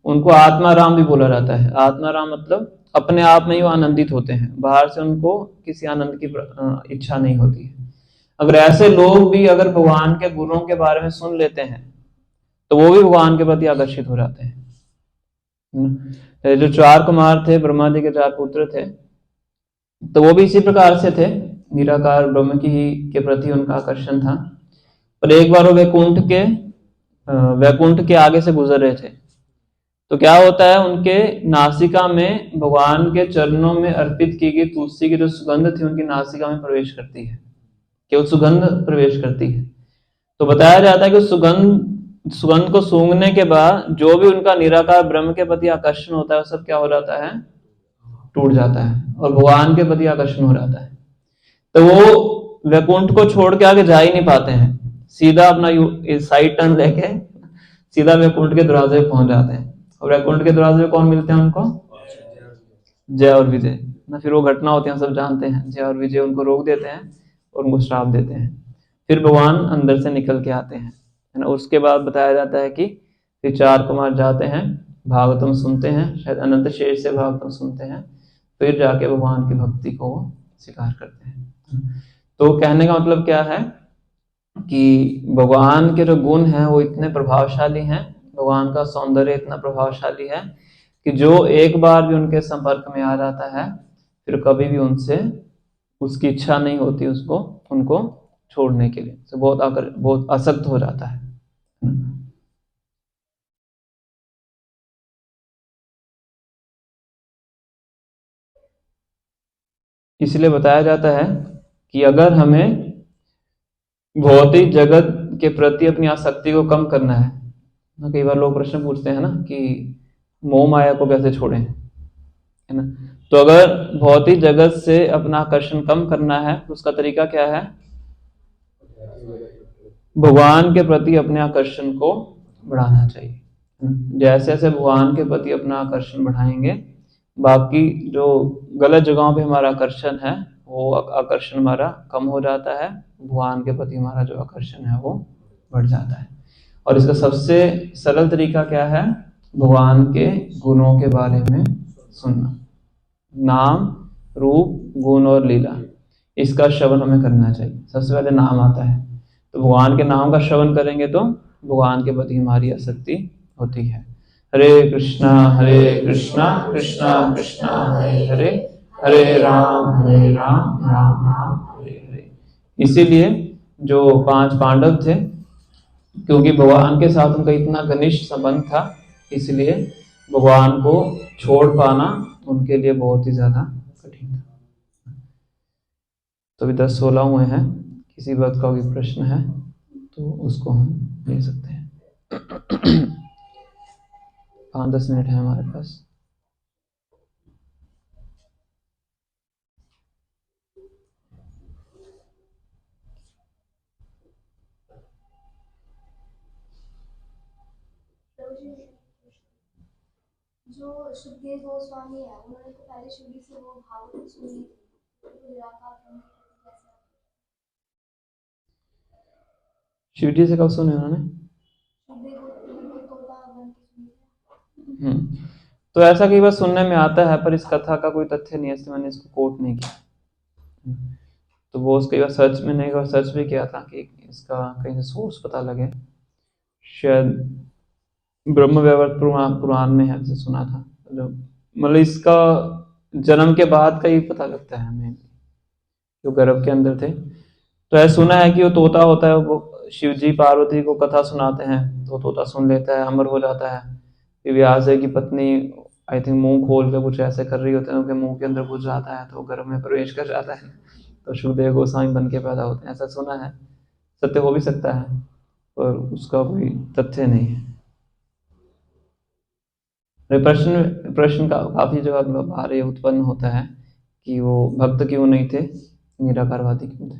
उनको आत्माराम भी बोला जाता है। आत्माराम मतलब अपने आप में ही वो आनंदित होते हैं, बाहर से उनको किसी आनंद की इच्छा नहीं होती है। अगर ऐसे लोग भी अगर भगवान के गुणों के बारे में सुन लेते हैं तो वो भी भगवान के प्रति आकर्षित हो जाते हैं। जो 4 कुमार थे, ब्रह्मा जी के 4 पुत्र थे, तो वो भी इसी प्रकार से थे, निराकार ब्रह्म के प्रति उनका आकर्षण था। पर एक बार वो वैकुंठ के आगे से गुजर रहे थे, तो क्या होता है, उनके नासिका में भगवान के चरणों में अर्पित की गई तुलसी की जो सुगंध थी उनकी नासिका में प्रवेश करती है, केवल सुगंध प्रवेश करती है। तो बताया जाता है कि सुगंध को सूंघने के बाद जो भी उनका निराकार ब्रह्म के प्रति आकर्षण होता है वो सब क्या हो जाता है, टूट जाता है और भगवान के प्रति आकर्षण हो जाता है। तो वो वैकुंठ को छोड़ के आगे जा ही नहीं पाते हैं, सीधा अपना साइड टर्न लेके सीधा वैकुंठ के दरवाजे पे पहुंच जाते हैं। और वैकुंठ के दरवाजे पे कौन मिलते हैं उनको, जय और विजय ना। फिर वो घटना होती है, सब जानते हैं, जय और विजय उनको रोक देते हैं और उनको श्राप देते हैं। फिर भगवान अंदर से निकल के आते हैं, है ना। उसके बाद बताया जाता है कि फिर 4 कुमार जाते हैं, भागवतम सुनते हैं, शायद अनंत शेष से भागवतम सुनते हैं, फिर जाके भगवान की भक्ति को स्वीकार करते हैं। तो कहने का मतलब क्या है कि भगवान के जो गुण हैं वो इतने प्रभावशाली हैं, भगवान का सौंदर्य इतना प्रभावशाली है कि जो एक बार भी उनके संपर्क में आ जाता है फिर कभी भी उनसे उसकी इच्छा नहीं होती उनको छोड़ने के लिए, तो बहुत आसक्त हो जाता है। इसलिए बताया जाता है कि अगर हमें भौतिक जगत के प्रति अपनी आसक्ति को कम करना है ना, कई बार लोग प्रश्न पूछते हैं ना कि मोह माया को कैसे छोड़ें, है ना। तो अगर भौतिक जगत से अपना आकर्षण कम करना है तो उसका तरीका क्या है, भगवान के प्रति अपने आकर्षण को बढ़ाना चाहिए। जैसे जैसे भगवान के प्रति अपना आकर्षण बढ़ाएंगे, बाकी जो गलत जगहों पे हमारा आकर्षण है वो आकर्षण हमारा कम हो जाता है, भगवान के प्रति हमारा जो आकर्षण है वो बढ़ जाता है। और इसका सबसे सरल तरीका क्या है, भगवान के गुणों के बारे में सुनना, नाम, रूप, गुण और लीला, इसका श्रवण हमें करना चाहिए। सबसे पहले नाम आता है, तो भगवान के नाम का श्रवण करेंगे तो भगवान के प्रति हमारी आसक्ति होती है। हरे कृष्णा कृष्णा कृष्णा हरे हरे, हरे राम राम राम हरे हरे। इसीलिए जो 5 पांडव थे क्योंकि भगवान के साथ उनका इतना घनिष्ठ संबंध था, इसलिए भगवान को छोड़ पाना उनके लिए बहुत ही ज्यादा कठिन था। तो अभी 10-16 हुए हैं, किसी बात का कोई प्रश्न है तो उसको हम ले सकते हैं। 5-10 मिनट है हमारे पास। जो सुखदेव गोस्वामी है, उन्होंने तो पहले शुरू से वो भागवत सुनी थी, तो निराकार ब्रह्म कैसे? शिवजी से कब सुने उन्होंने? सुखदेव गोस्वामी को तोता बन के सुनी थी। तो ऐसा कई बार सुनने में आता है, पर इस कथा का कोई तथ्य नहीं है, इसलिए मैंने इसको कोट नहीं किया। तो वो उसके बाद सर्च में नहीं, सर्च भी किया था कि इसका कहीं से सोर्स पता लगे। शायद ब्रह्म वैवर्त पुराण में है, ऐसे सुना था। जो मतलब इसका जन्म के बाद का ही पता लगता है हमें, जो गर्भ के अंदर थे। तो ऐसा सुना है कि वो तोता होता है, वो शिवजी पार्वती को कथा सुनाते हैं तो तोता सुन लेता है, अमर हो जाता है। फिर व्यास की पत्नी आई थिंक मुंह खोल के कुछ ऐसे कर रही होते हैं, उनके मुंह के अंदर घुस जाता है तो गर्भ में प्रवेश कर जाता है, तो सुखदेव गोस्वामी बन के पैदा होते हैं। ऐसा सुना है, सत्य हो भी सकता है, पर उसका कोई तथ्य नहीं है। प्रश्न का काफी जगह भारी उत्पन्न होता है कि वो भक्त क्यों नहीं थे, निराकारवादी क्यों थे।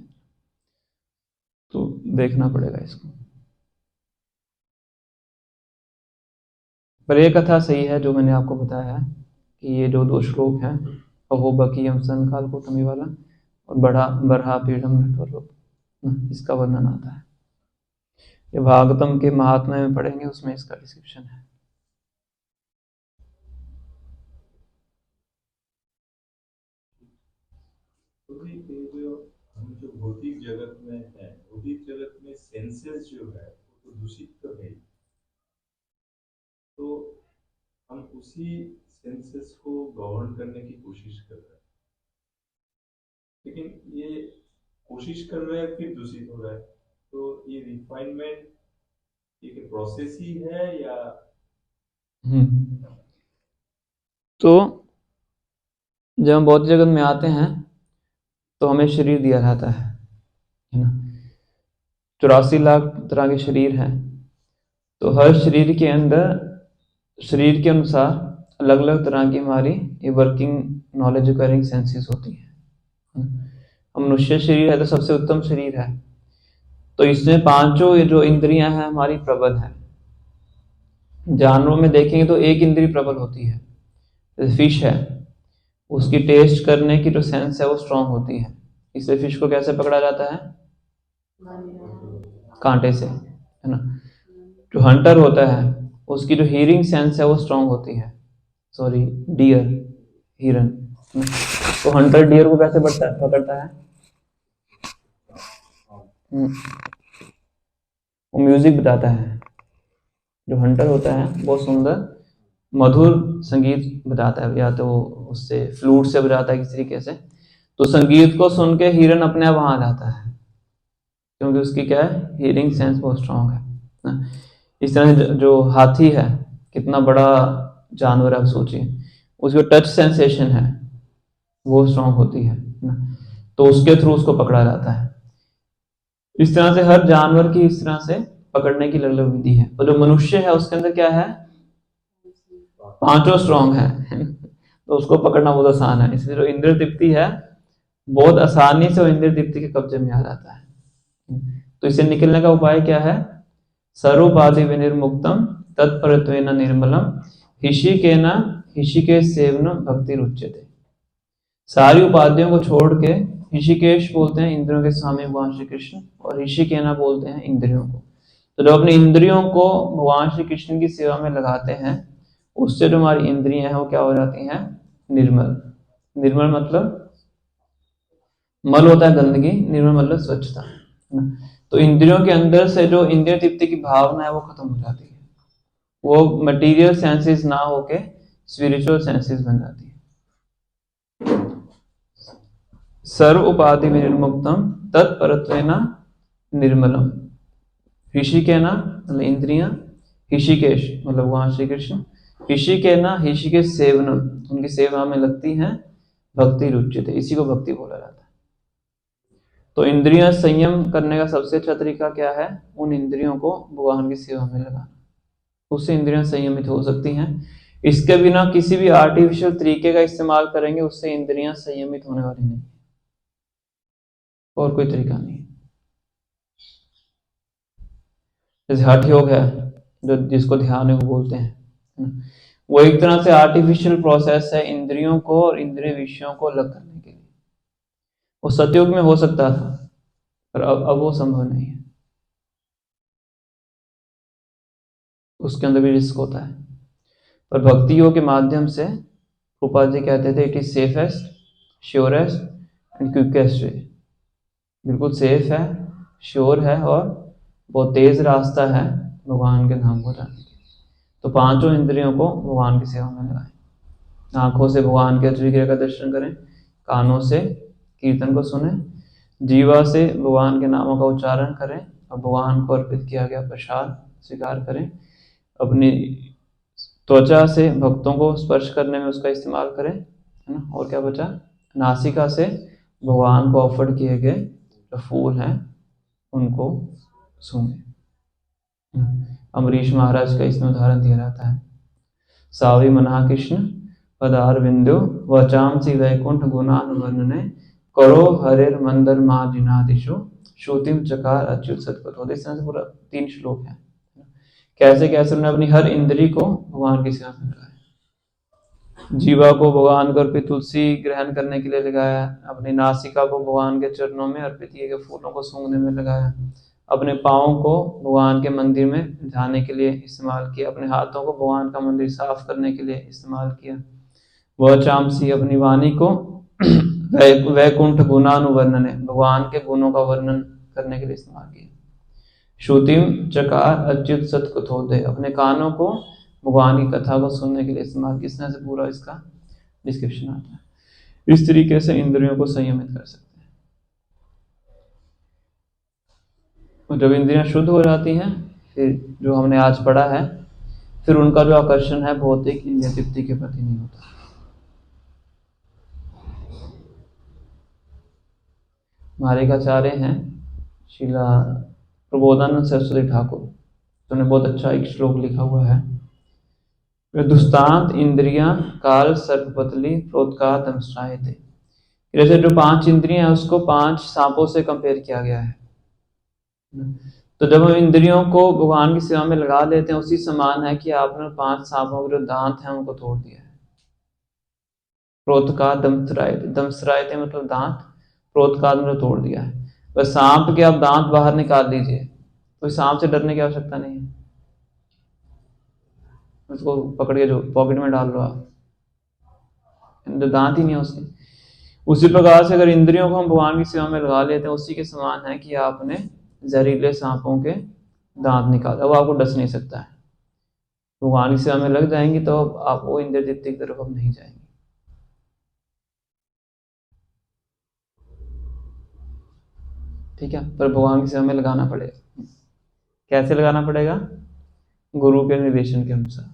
तो देखना पड़ेगा इसको। पर ये कथा सही है जो मैंने आपको बताया है कि ये जो 2 श्लोक हैं, अहो बकीयम सन काल को तमी वाला और बरहा पीढ़म नटवलोक, इसका वर्णन आता है। ये भागवतम के महात्म्य में पढ़ेंगे, उसमें इसका डिस्क्रिप्शन है। हम जो भौतिक जगत में है, भौतिक जगत में सेंसेस जो है वो तो दूषित तो है, तो हम उसी सेंसेस को गवर्न करने की कोशिश कर रहे हैं, लेकिन ये कोशिश कर रहे हैं फिर दूषित हो रहा है। तो ये रिफाइनमेंट एक प्रोसेस ही है या? तो जब हम भौतिक जगत में आते हैं तो हमें शरीर दिया जाता है ना। 84 लाख तरह के शरीर हैं, तो हर शरीर के अंदर शरीर के अनुसार अलग अलग तरह की हमारी ये वर्किंग नॉलेज अक्वायरिंग सेंसेस होती है। हम मनुष्य शरीर है तो सबसे उत्तम शरीर है, तो इसमें 5 जो इंद्रियां हैं हमारी प्रबल है। जानवरों में देखेंगे तो एक इंद्री प्रबल होती है, जैसे फिश है, उसकी टेस्ट करने की जो सेंस है वो स्ट्रांग होती है। इसलिए फिश को कैसे पकड़ा जाता है? कांटे से, है ना। जो हंटर होता है उसकी जो हियरिंग सेंस है वो स्ट्रांग होती है। सॉरी, डियर, हिरन। तो हंटर डियर को कैसे पकड़ता है? वो म्यूजिक बताता है। जो हंटर होता है बहुत सुंदर मधुर संगीत बजाता है, या तो उससे फ्लूट से बजाता है किसी तरीके से, तो संगीत को सुन के हिरन अपने आप वहां आ जाता है, क्योंकि उसकी क्या है, हियरिंग सेंस बहुत स्ट्रांग है ना। इस तरह जो हाथी है, कितना बड़ा जानवर है, आप सोचिए, उसकी टच सेंसेशन है वो स्ट्रांग होती है ना, तो उसके थ्रू उसको पकड़ा जाता है। इस तरह से हर जानवर की इस तरह से पकड़ने की अलग अलग विधि है। और जो मनुष्य है उसके अंदर क्या है, 5 स्ट्रांग है तो उसको पकड़ना बहुत आसान है। इसलिए जो इंद्र तृप्ति है बहुत आसानी से वो इंद्र तृप्ति के कब्जे में आ जाता है। तो इसे निकलने का उपाय क्या है? सर्वोपाधि विनिर्मुक्तम तत्परत्वेन निर्मलम ऋषिकेश सेवन भक्ति रुच्यते। सारी उपाधियों को छोड़ के, ऋषिकेश बोलते हैं इंद्रियों के स्वामी भगवान श्री कृष्ण, और ऋषिकेना बोलते हैं इंद्रियों को। तो जब अपनी इंद्रियों को भगवान श्री कृष्ण की सेवा में लगाते हैं, उससे जो हमारी इंद्रियां हैं वो क्या हो जाती हैं? निर्मल। निर्मल मतलब मल होता है गंदगी, निर्मल मतलब स्वच्छता। तो इंद्रियों के अंदर से जो इंद्रिय तृप्ति की भावना है वो खत्म हो जाती है, वो मटेरियल सेंसेस ना होके स्पिरिचुअल सेंसेस बन जाती है। सर्व उपाधि विनिर्मुक्तम तत्परत्वेन निर्मलम। ऋषिकेना मतलब इंद्रियां, ऋषिकेश मतलब भगवान श्री कृष्ण, ऋषिकेना ऋषिकेश सेवनम उनकी सेवा में लगती हैं, भक्ति रुचित है, इसी को भक्ति बोला जाता है। तो इंद्रियां संयम करने का सबसे अच्छा तरीका क्या है? उन इंद्रियों को भगवान की सेवा में लगाना, उससे इंद्रियां संयमित हो सकती हैं। इसके बिना किसी भी आर्टिफिशियल तरीके का इस्तेमाल करेंगे उससे इंद्रियां संयमित होने वाली नहीं, और कोई तरीका नहीं। जैसे हठ योग है जो जिसको ध्यान योग बोलते हैं, वो एक तरह से आर्टिफिशियल प्रोसेस है इंद्रियों को और इंद्रिय विषयों को अलग करने के लिए। वो सतयुग में हो सकता था पर अब वो संभव नहीं है, उसके अंदर भी रिस्क होता है। पर भक्ति योग के माध्यम से रूपा जी कहते थे it is safest, surest and quickest वे, बिल्कुल सेफ है, श्योर है और बहुत तेज रास्ता है भगवान के धाम को जाने के। तो पांचों इंद्रियों को भगवान की सेवा में लगाएं। आंखों से भगवान के अचूरी क्रिया का दर्शन करें, कानों से कीर्तन को सुने, जीवा से भगवान के नामों का उच्चारण करें और भगवान को अर्पित किया गया प्रसाद स्वीकार करें, अपनी त्वचा से भक्तों को स्पर्श करने में उसका इस्तेमाल करें, है ना। और क्या बचा? नासिका से भगवान को ऑफर किए गए जो फूल हैं उनको सूंघे। अमरीश महाराज का इसमें उदाहरण दिया जाता है। सावी मना कृष्ण पदार बिंदु वचामसी वैकुंठ गुणानुवर्णने करो हरेर मंदर मार्जिनादिशु श्रुतिम चकार अच्युत सत्पथो। इस तरह से पूरा 3 श्लोक है। कैसे कैसे उन्होंने अपनी हर इंद्री को भगवान की सेवा में लगाया। जीवा को भगवान को अर्पित तुलसी ग्रहण करने के लिए लगाया, अपनी नासिका को भगवान के चरणों में अर्पित किए गए फूलों को सूंघने में लगाया, अपने पाँव को भगवान के मंदिर में जाने के लिए इस्तेमाल किया, अपने हाथों को भगवान का मंदिर साफ करने के लिए इस्तेमाल किया। वह चामसी अपनी वाणी को वैकुंठ गुणानुवर्णने भगवान के गुणों का वर्णन करने के लिए इस्तेमाल किया। श्रुतिम चकार अच्युत सत्कथोदय अपने कानों को भगवान की कथा को सुनने के लिए इस्तेमाल। किस तरह से पूरा इसका डिस्क्रिप्शन आता है। इस तरीके से इंद्रियों को संयमित कर सकते हैं। और जब इंद्रियां शुद्ध हो जाती हैं फिर जो हमने आज पढ़ा है, फिर उनका जो आकर्षण है भौतिक इंद्रिय तृप्ति के प्रति नहीं होता। हमारे एक आचार्य हैं शिला प्रबोधानंद सरस्वती ठाकुर, उन्होंने बहुत अच्छा एक श्लोक लिखा हुआ है। दुस्तांत इंद्रियां काल सर्पपतली प्रोत्कात दंष्ट्रायते। जैसे जो 5 इंद्रियां हैं उसको 5 सांपों से कंपेयर किया गया है। तो जब हम इंद्रियों को भगवान की सेवा में लगा लेते हैं उसी समान है कि आपने 5 सांपों के जो दांत हैं उनको तोड़ दिया है। प्रोत्कात दंष्ट्रायते, दंष्ट्रायते मतलब दांत, प्रोत्कात मतलब तोड़ दिया है। बस सांप के आप दांत बाहर निकाल दीजिए, कोई सांप से डरने की आवश्यकता नहीं है, उसको पकड़ के जो पॉकेट में डाल लो आप, जो दांत ही नहीं है उसके। उसी प्रकार से अगर इंद्रियों को हम भगवान की सेवा में लगा लेते हैं उसी के समान है कि आपने जहरीले सांपों के दांत निकाल, अब आपको डस नहीं सकता है। भगवान की सेवा में लग जाएंगी तो आप वो इंद्रिय तृप्ति की तरफ अब नहीं जाएंगे। ठीक है, पर भगवान की सेवा में लगाना पड़ेगा। कैसे लगाना पड़ेगा? गुरु के निर्देशन के अनुसार,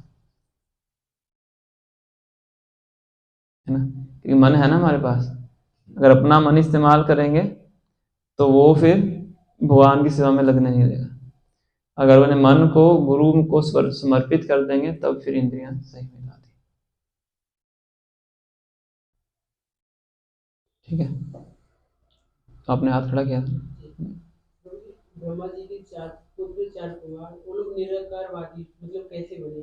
है ना। क्योंकि मन है ना हमारे पास, अगर अपना मन इस्तेमाल करेंगे तो वो फिर भगवान की सेवा में लगने नहीं देगा। अगर अपने मन को गुरु को समर्पित कर देंगे तब फिर इंद्रियां सही मिल जाती। ठीक है, तो आपने हाथ खड़ा किया। ब्रह्मा जी के 4 पुत्र 4 कुमार, वो लोग निराकारवादी मतलब कैसे बने?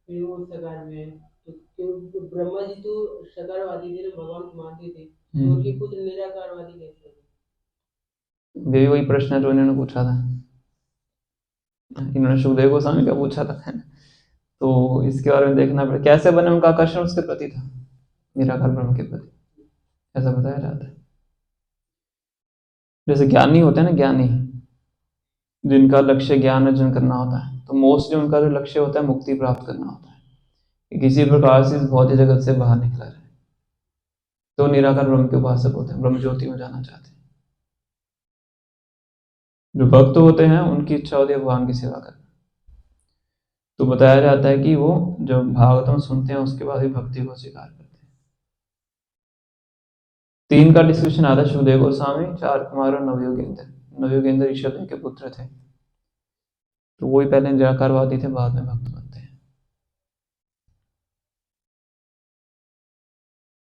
फिर वो सकार में है तो क्यों ब्रह्मा जी तो सकारवादी थे, भगवान को मानते थे, तो उनके पुत्र निराकारवादी कैसे बने? भी वही प्रश्न है जो इन्होंने पूछा था, इन्होंने सुखदेव गोस्वामी का पूछा था, है ना। तो इसके बारे में देखना पड़ेगा कैसे बने, उनका आकर्षण उसके प्रति था, निराकार ब्रह्म के प्रति, ऐसा बताया जाता है। जैसे ज्ञानी होते हैं ना, ज्ञानी जिनका लक्ष्य ज्ञान अर्जन करना होता है, तो मोस्टली उनका जो लक्ष्य होता है मुक्ति प्राप्त करना होता है, किसी प्रकार से इस भौतिक जगत से बाहर निकला रहे, तो निराकार ब्रह्म के उपासक होते हैं, ब्रह्म ज्योति में जाना चाहते हैं। जो भक्त होते हैं उनकी इच्छा होती है भगवान की सेवा करना। तो बताया जाता है कि वो जब भागवतम सुनते हैं उसके बाद ही भक्ति को स्वीकार करते हैं। 3 का डिस्क्रिप्शन आता है, सुखदेव गोस्वामी, 4 कुमार और नवयोगेंद्र। नवयोगेंद्र ईश्वर के पुत्र थे, तो वही पहले निराकारवादी थे, बाद में भक्त बनते हैं।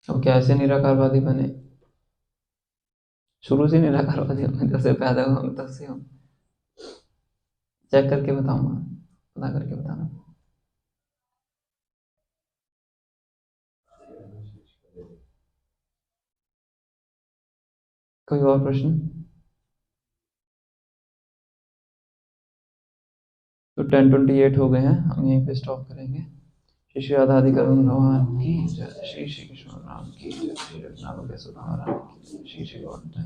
अब कैसे निराकारवादी बने? शुरू से निराकारवादी हम, जब से पैदा हुआ तब से हम। चेक करके बताऊंगा, पता करके बताना। कोई और प्रश्न? तो 10:28 हो गए हैं, हम यहीं पे स्टॉप करेंगे। श्री श्री राधाधिकरण भगवान की जय, श्री श्री कृष्ण राम की जय, श्री रघुनाथ के सुधाम की जय, श्री श्री गौर की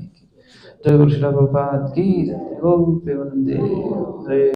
जय, गुरु श्रील प्रभुपाद की जय, गो प्रेमानंदे हरे।